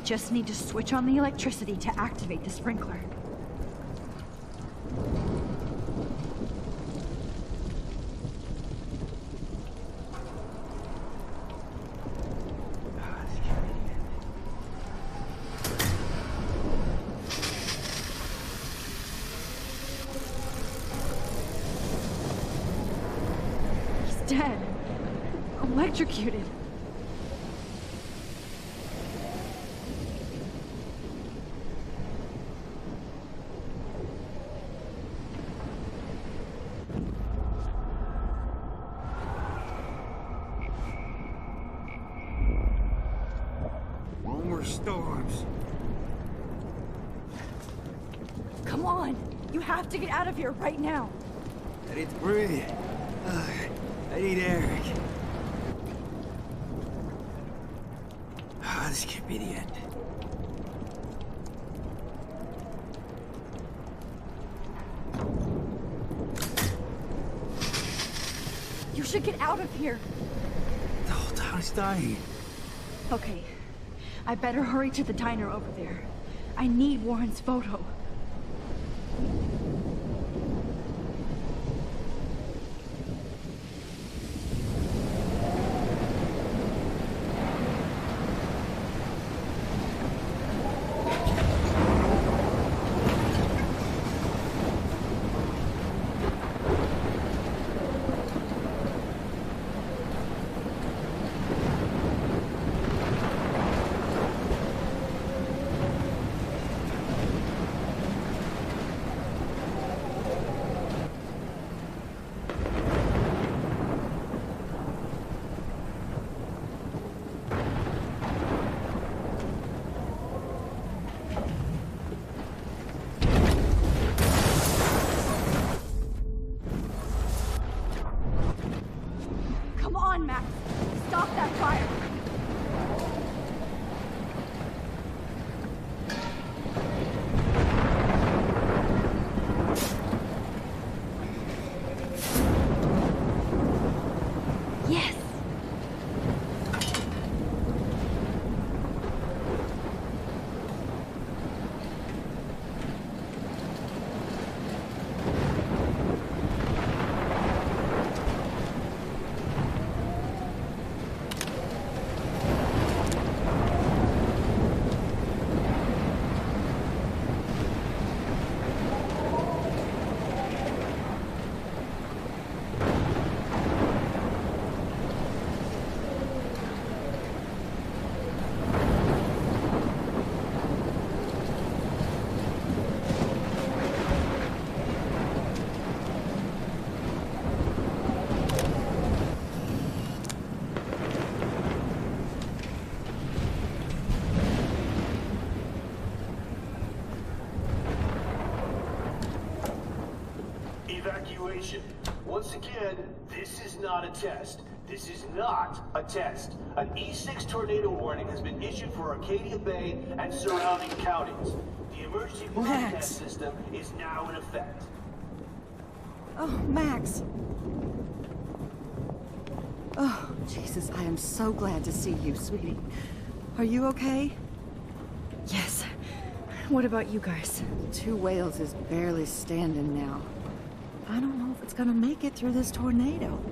just need to switch on the electricity to activate the sprinkler. Dead. Electrocuted. More storms. Come on! You have to get out of here right now! I need to breathe. I need air. This can't be the end. You should get out of here! The whole town is dying. Okay. I better hurry to the diner over there. I need Warren's photo. Come on, Max! Stop that fire! Yes! Evacuation. Once again, this is not a test. This is not a test. An E6 tornado warning has been issued for Arcadia Bay and surrounding counties. The emergency broadcast system is now in effect. Oh, Max. Oh, Jesus, I am so glad to see you, sweetie. Are you okay? Yes. What about you guys? 2 Wales is barely standing now. I don't know if it's gonna make it through this tornado.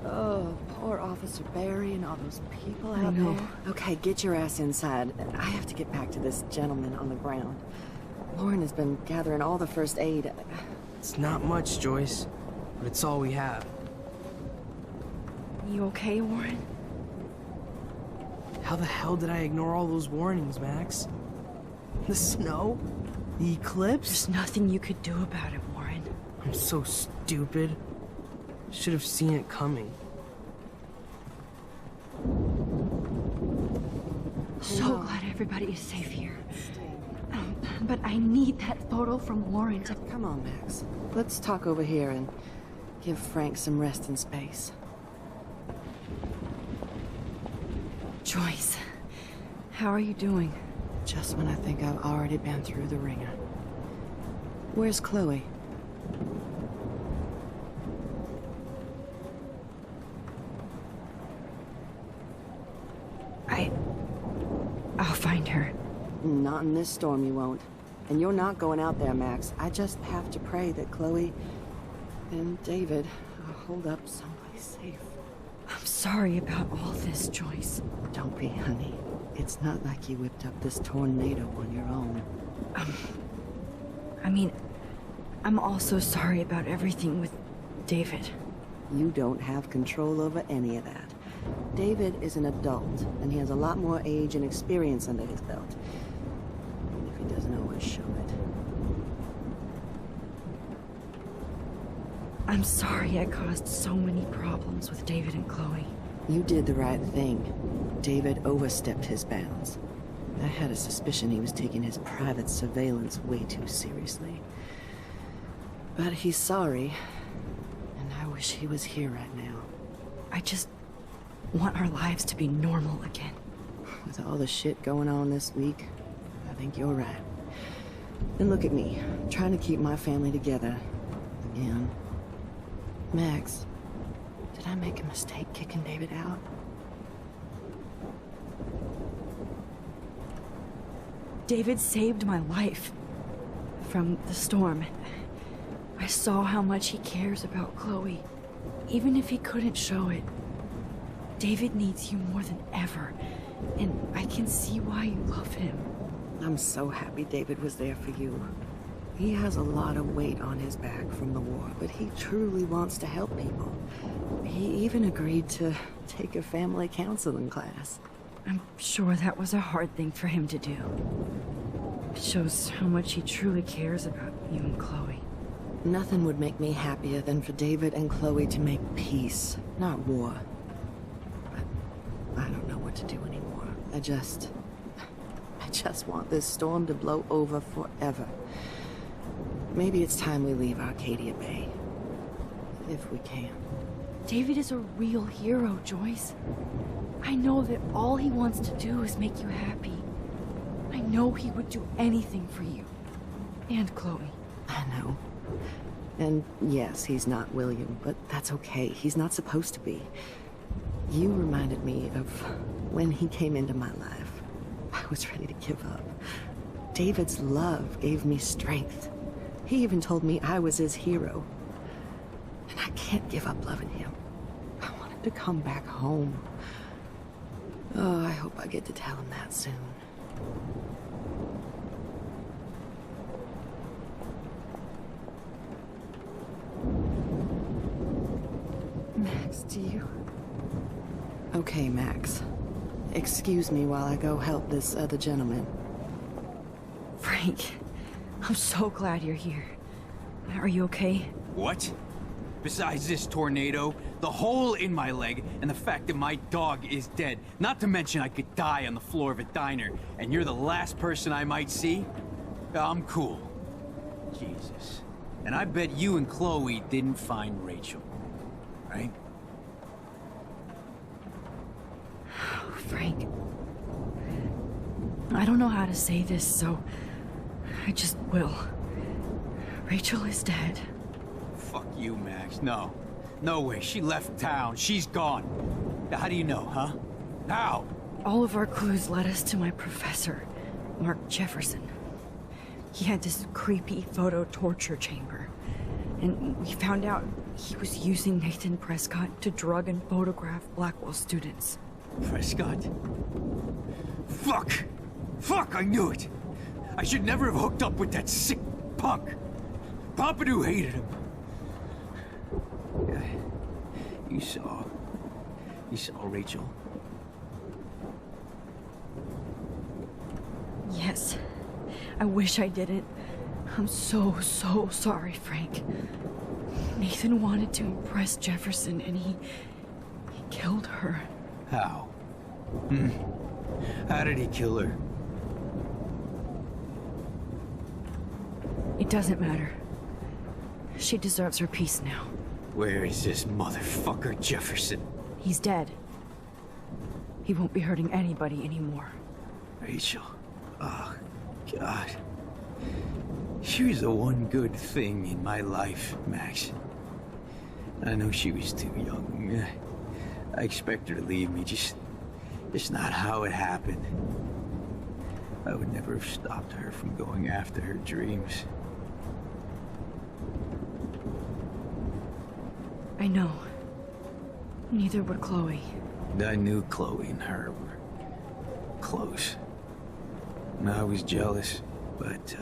Oh, poor Officer Barry and all those people out there. Okay, get your ass inside. I have to get back to this gentleman on the ground. Lauren has been gathering all the first aid. It's not much, Joyce, but it's all we have. You okay, Warren? How the hell did I ignore all those warnings, Max? The snow? The eclipse? There's nothing you could do about it, Warren. I'm so stupid. Should have seen it coming. So glad everybody is safe here. But I need that photo from Warren to... Come on, Max. Let's talk over here and give Frank some rest and space. Joyce, how are you doing? Just when I think I've already been through the ringer. Where's Chloe? I'll find her. Not in this storm, you won't. And you're not going out there, Max. I just have to pray that Chloe and David hold up someplace safe. I'm sorry about all this, Joyce. Don't be, honey. It's not like you whipped up this tornado on your own. I mean, I'm also sorry about everything with David. You don't have control over any of that. David is an adult, and he has a lot more age and experience under his belt. Even if he doesn't always show it. I'm sorry I caused so many problems with David and Chloe. You did the right thing. David overstepped his bounds. I had a suspicion he was taking his private surveillance way too seriously. But he's sorry, and I wish he was here right now. I just want our lives to be normal again. With all the shit going on this week, I think you're right. And look at me, trying to keep my family together. Again. Max, did I make a mistake kicking David out? David saved my life from the storm. I saw how much he cares about Chloe, even if he couldn't show it. David needs you more than ever, and I can see why you love him. I'm so happy David was there for you. He has a lot of weight on his back from the war, but he truly wants to help people. He even agreed to take a family counseling class. I'm sure that was a hard thing for him to do. It shows how much he truly cares about you and Chloe. Nothing would make me happier than for David and Chloe to make peace, not war. But I don't know what to do anymore. I just want this storm to blow over forever. Maybe it's time we leave Arcadia Bay. If we can. David is a real hero, Joyce. I know that all he wants to do is make you happy. I know he would do anything for you. And Chloe. I know. And yes, he's not William, but that's okay. He's not supposed to be. You reminded me of when he came into my life. I was ready to give up. David's love gave me strength. He even told me I was his hero. And I can't give up loving him. I want him to come back home. Oh, I hope I get to tell him that soon. Max, do you... Okay, Max. Excuse me while I go help this other gentleman. Frank, I'm so glad you're here. Are you okay? What? Besides this tornado, the hole in my leg, and the fact that my dog is dead. Not to mention I could die on the floor of a diner, and you're the last person I might see? I'm cool. Jesus. And I bet you and Chloe didn't find Rachel. Right? Frank. I don't know how to say this, so I just will. Rachel is dead. Fuck you, Max. No. No way. She left town. She's gone. How do you know, huh? How? All of our clues led us to my professor, Mark Jefferson. He had this creepy photo torture chamber. And we found out he was using Nathan Prescott to drug and photograph Blackwell students. Prescott? Fuck! Fuck, I knew it! I should never have hooked up with that sick punk! Pompidou hated him. You saw Rachel? Yes. I wish I didn't. I'm so sorry, Frank. Nathan wanted to impress Jefferson, and he killed her. How? How did he kill her? It doesn't matter. She deserves her peace now. Where is this motherfucker Jefferson? He's dead. He won't be hurting anybody anymore. Rachel. Oh, God. She was the one good thing in my life, Max. I know she was too young. I expect her to leave me, just not how it happened. I would never have stopped her from going after her dreams. I know. Neither would Chloe. I knew Chloe and her were close. And I was jealous, but,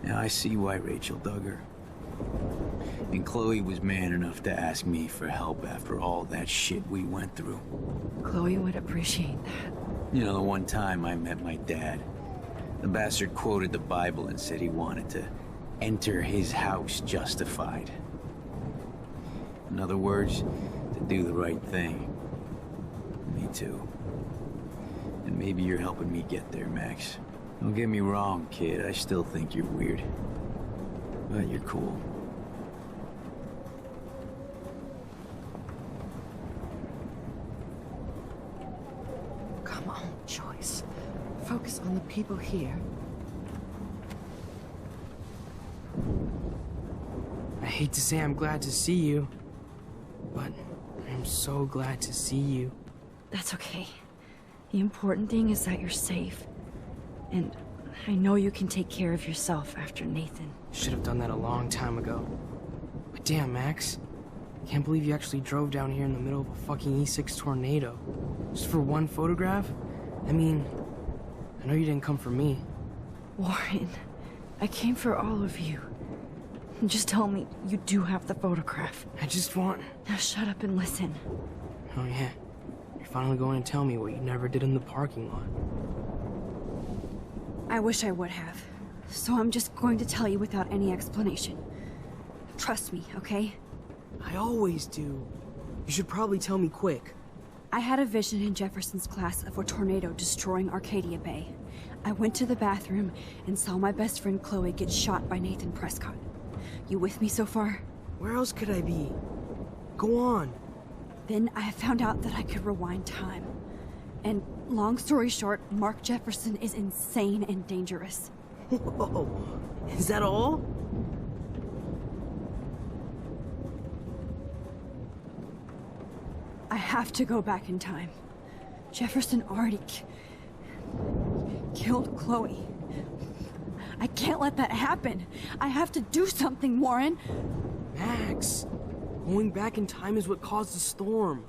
now I see why Rachel dug her. And Chloe was man enough to ask me for help after all that shit we went through. Chloe would appreciate that. You know, the one time I met my dad, the bastard quoted the Bible and said he wanted to enter his house justified. In other words, to do the right thing. Me too. And maybe you're helping me get there, Max. Don't get me wrong, kid. I still think you're weird. But you're cool. Come on, Joyce. Focus on the people here. I hate to say I'm glad to see you, but I'm so glad to see you. That's okay. The important thing is that you're safe. And I know you can take care of yourself after Nathan. Should have done that a long time ago. But damn, Max. Can't believe you actually drove down here in the middle of a fucking E6 tornado. Just for one photograph? I mean, I know you didn't come for me. Warren, I came for all of you. Just tell me you do have the photograph. I just want... Now shut up and listen. Oh yeah. You're finally going to tell me what you never did in the parking lot. I wish I would have. So I'm just going to tell you without any explanation. Trust me, okay? I always do. You should probably tell me quick. I had a vision in Jefferson's class of a tornado destroying Arcadia Bay. I went to the bathroom and saw my best friend Chloe get shot by Nathan Prescott. You with me so far? Where else could I be? Go on. Then I found out that I could rewind time. And long story short, Mark Jefferson is insane and dangerous. Whoa. Is that all? I have to go back in time. Jefferson already killed Chloe. I can't let that happen. I have to do something, Warren. Max, going back in time is what caused the storm.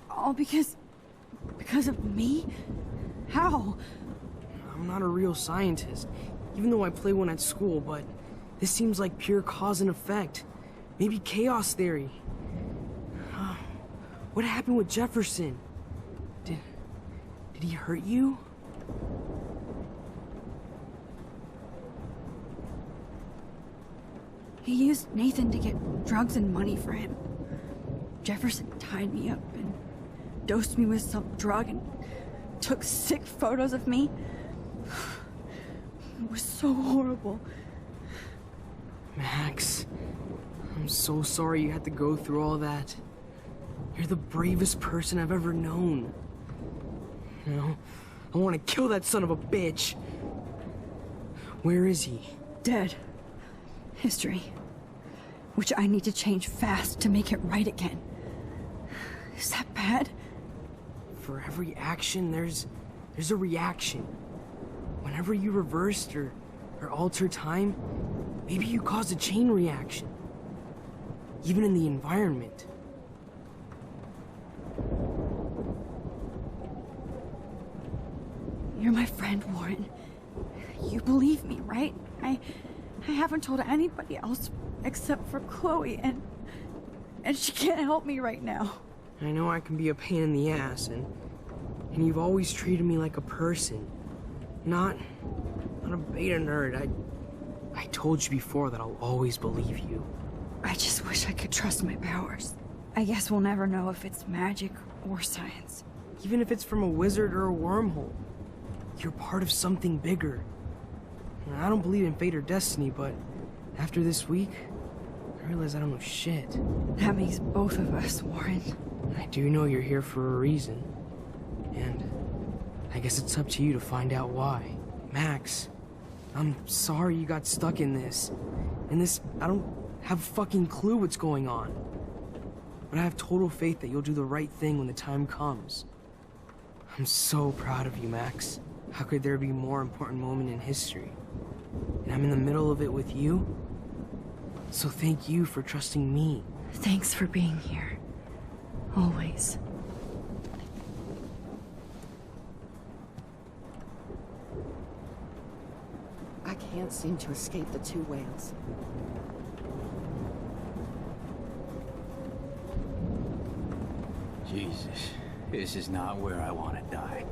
All because of me? How? I'm not a real scientist, even though I play one at school, but this seems like pure cause and effect. Maybe chaos theory. What happened with Jefferson? Did he hurt you? He used Nathan to get drugs and money for him. Jefferson tied me up and dosed me with some drug and took sick photos of me. It was so horrible. Max, I'm so sorry you had to go through all that. You're the bravest person I've ever known. You know, I want to kill that son of a bitch. Where is he? Dead. History. Which I need to change fast to make it right again. Is that bad? For every action, there's a reaction. Whenever you reversed or altered time, maybe you caused a chain reaction. Even in the environment. You're my friend, Warren. You believe me, right? I haven't told anybody else except for Chloe, and she can't help me right now. I know I can be a pain in the ass, and you've always treated me like a person. Not a beta nerd. I told you before that I'll always believe you. I just wish I could trust my powers. I guess we'll never know if it's magic or science. Even if it's from a wizard or a wormhole. You're part of something bigger. I don't believe in fate or destiny, but after this week, I realize I don't know shit. That makes both of us, Warren. I do know you're here for a reason. And I guess it's up to you to find out why. Max, I'm sorry you got stuck in this. I don't have a fucking clue what's going on. But I have total faith that you'll do the right thing when the time comes. I'm so proud of you, Max. How could there be a more important moment in history? And I'm in the middle of it with you? So thank you for trusting me. Thanks for being here. Always. I can't seem to escape the two whales. Jesus, this is not where I want to die.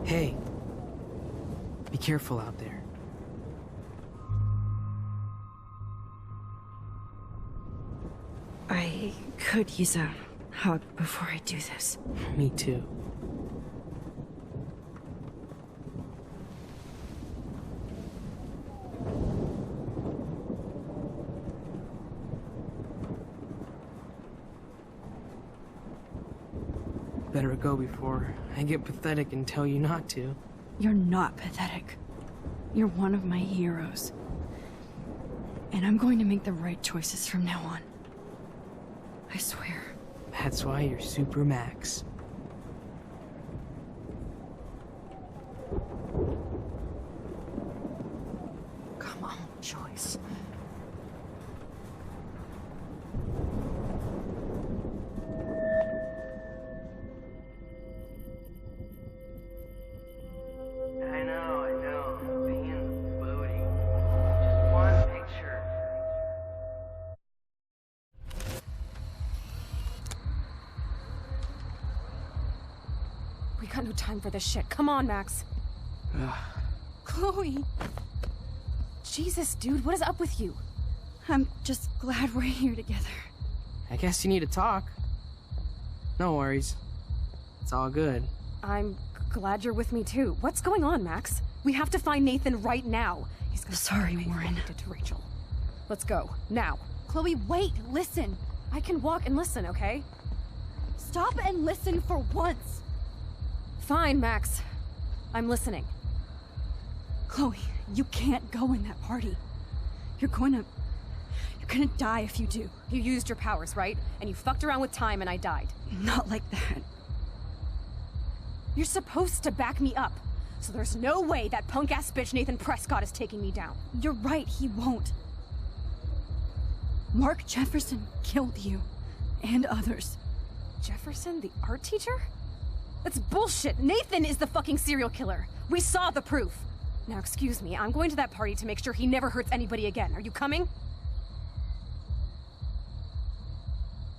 Hey, be careful out there. I could use a hug before I do this. Me too. Better go before I get pathetic and tell you not to. You're not pathetic. You're one of my heroes. And I'm going to make the right choices from now on. I swear. That's why you're Super Max. Come on, Joyce. I know. Being booty. Just one picture. We got no time for this shit. Come on, Max. Chloe. Jesus, dude, what is up with you? I'm just glad we're here together. I guess you need to talk. No worries. It's all good. I'm glad you're with me too. What's going on, Max? We have to find Nathan right now. He's gonna Sorry, Warren. Did to Rachel. Let's go now. Chloe, wait, listen. I can walk and listen, okay? Stop and listen for once. Fine, Max. I'm listening. Chloe, you can't go in that party. You're gonna die if you do. You used your powers, right? And you fucked around with time and I died. Not like that. You're supposed to back me up. So there's no way that punk-ass bitch Nathan Prescott is taking me down. You're right, he won't. Mark Jefferson killed you. And others. Jefferson, the art teacher? That's bullshit. Nathan is the fucking serial killer. We saw the proof. Now, excuse me, I'm going to that party to make sure he never hurts anybody again. Are you coming?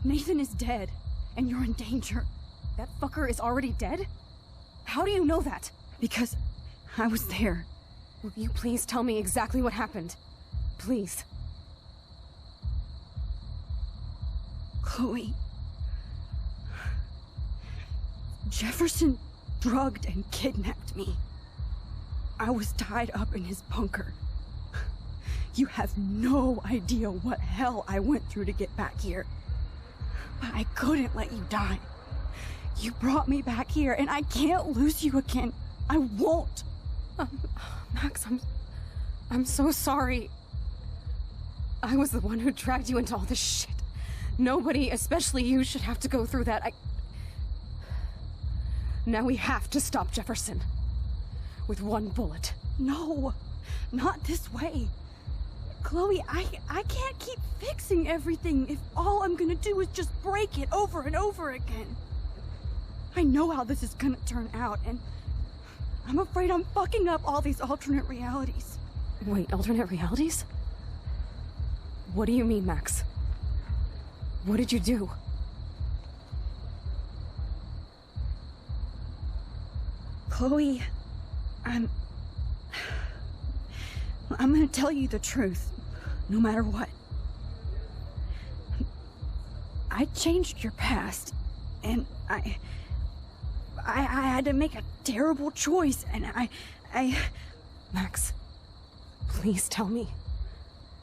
Nathan is dead, and you're in danger. That fucker is already dead? How do you know that? Because I was there. Will you please tell me exactly what happened? Please. Chloe. Jefferson drugged and kidnapped me. I was tied up in his bunker. You have no idea what hell I went through to get back here. But I couldn't let you die. You brought me back here, and I can't lose you again. I won't. Max, I'm so sorry. I was the one who dragged you into all this shit. Nobody, especially you, should have to go through that. Now we have to stop Jefferson. With one bullet. No, not this way. Chloe, I can't keep fixing everything if all I'm gonna do is just break it over and over again. I know how this is gonna turn out, and I'm afraid I'm fucking up all these alternate realities. Wait, alternate realities? What do you mean, Max? What did you do? Chloe, I'm gonna tell you the truth, no matter what. I changed your past, and I had to make a terrible choice, and I... Max, please tell me.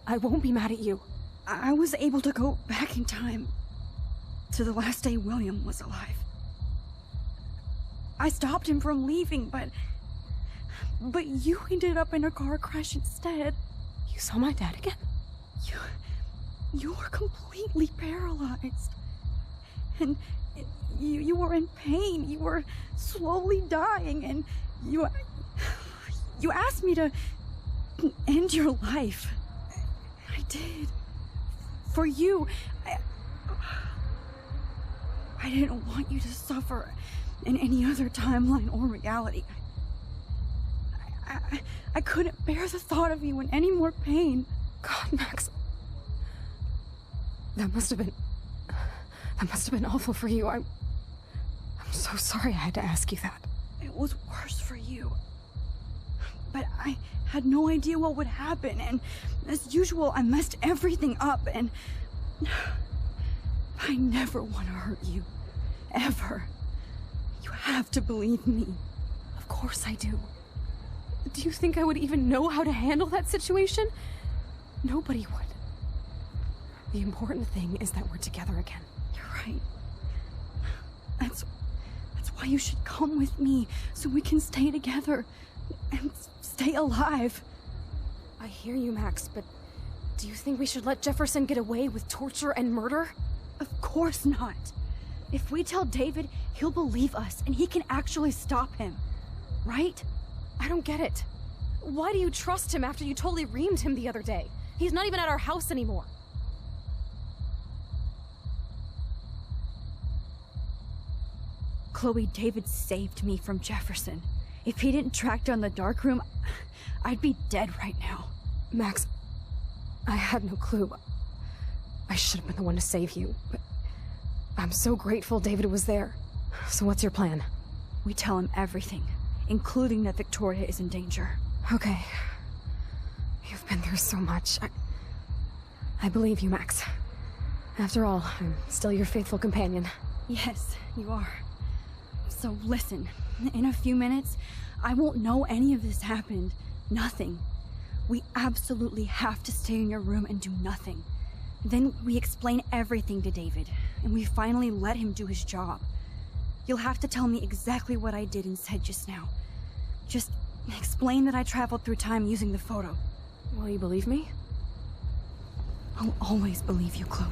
I won't be mad at you. I was able to go back in time to the last day William was alive. I stopped him from leaving, but you ended up in a car crash instead. You saw my dad again? You were completely paralyzed. And You were in pain. You were slowly dying, and you asked me to end your life. I did. For you. I didn't want you to suffer in any other timeline or reality. I couldn't bear the thought of you in any more pain. God, Max. That must have been awful for you. I'm so sorry I had to ask you that. It was worse for you. But I had no idea what would happen, and as usual, I messed everything up, and I never want to hurt you. Ever. You have to believe me. Of course I do. Do you think I would even know how to handle that situation? Nobody would. The important thing is that we're together again. You're right. That's why you should come with me, so we can stay together and stay alive. I hear you, Max, but do you think we should let Jefferson get away with torture and murder? Of course not. If we tell David, he'll believe us, and he can actually stop him. Right? I don't get it. Why do you trust him after you totally reamed him the other day? He's not even at our house anymore. Chloe, David saved me from Jefferson. If he didn't track down the dark room, I'd be dead right now. Max, I had no clue. I should have been the one to save you, but I'm so grateful David was there. So what's your plan? We tell him everything, including that Victoria is in danger. Okay. You've been through so much. I believe you, Max. After all, I'm still your faithful companion. Yes, you are. So listen, in a few minutes, I won't know any of this happened. Nothing. We absolutely have to stay in your room and do nothing. Then we explain everything to David, and we finally let him do his job. You'll have to tell me exactly what I did and said just now. Just explain that I traveled through time using the photo. Will you believe me? I'll always believe you, Chloe.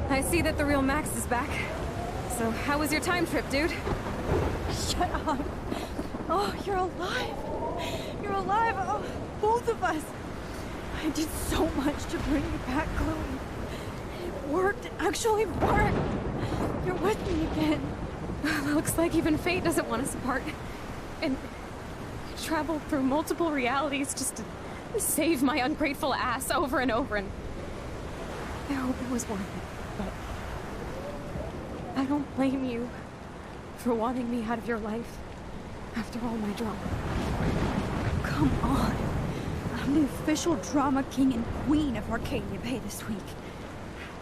I see that the real Max is back. So, how was your time trip, dude? Shut up. Oh, you're alive. You're alive. Oh, both of us. I did so much to bring you back, Chloe. It worked. It actually worked. You're with me again. Looks like even fate doesn't want us apart. And I traveled through multiple realities just to save my ungrateful ass over and over, and I hope it was worth it. But I don't blame you for wanting me out of your life after all my drama. Come on. I'm the official drama king and queen of Arcadia Bay this week.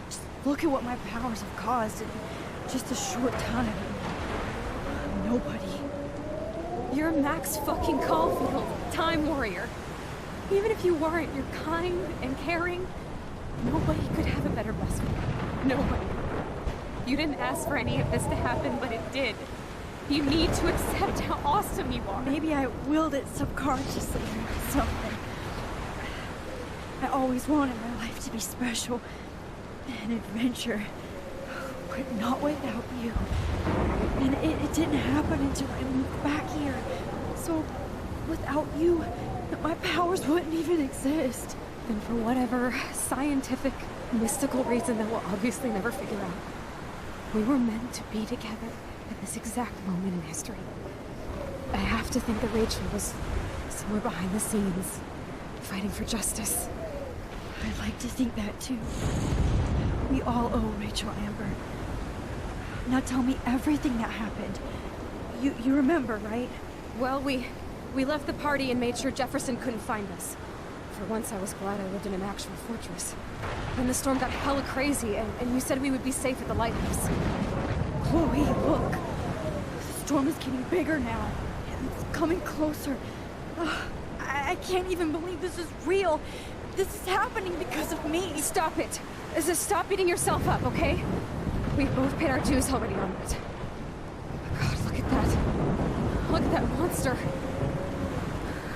Just look at what my powers have caused in just a short time. Nobody. You're Max fucking Caulfield, Time Warrior. Even if you weren't, you're kind and caring. Nobody could have a better best friend. Nobody. You didn't ask for any of this to happen, but it did. You need to accept how awesome you are. Maybe I willed it subconsciously or something. I always wanted my life to be special. An adventure. But not without you. And it didn't happen until I moved back here. So, without you, my powers wouldn't even exist. And for whatever scientific, mystical reason that we'll obviously never figure out, we were meant to be together at this exact moment in history. I have to think that Rachel was somewhere behind the scenes, fighting for justice. I'd like to think that too. We all owe Rachel Amber. Now tell me everything that happened. You remember, right? Well, we left the party and made sure Jefferson couldn't find us. For once, I was glad I lived in an actual fortress. Then the storm got hella crazy, and you said we would be safe at the lighthouse. Chloe, look. The storm is getting bigger now. And it's coming closer. I can't even believe this is real. This is happening because of me. Stop it. Just stop beating yourself up, okay? We've both paid our dues already on it. Oh God, look at that. Look at that monster.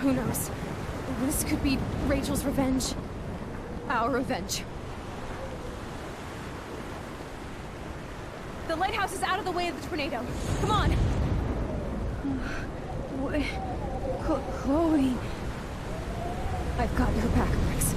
Who knows? This could be Rachel's revenge. Our revenge. The lighthouse is out of the way of the tornado. Come on! Chloe... I've got your back, Rex.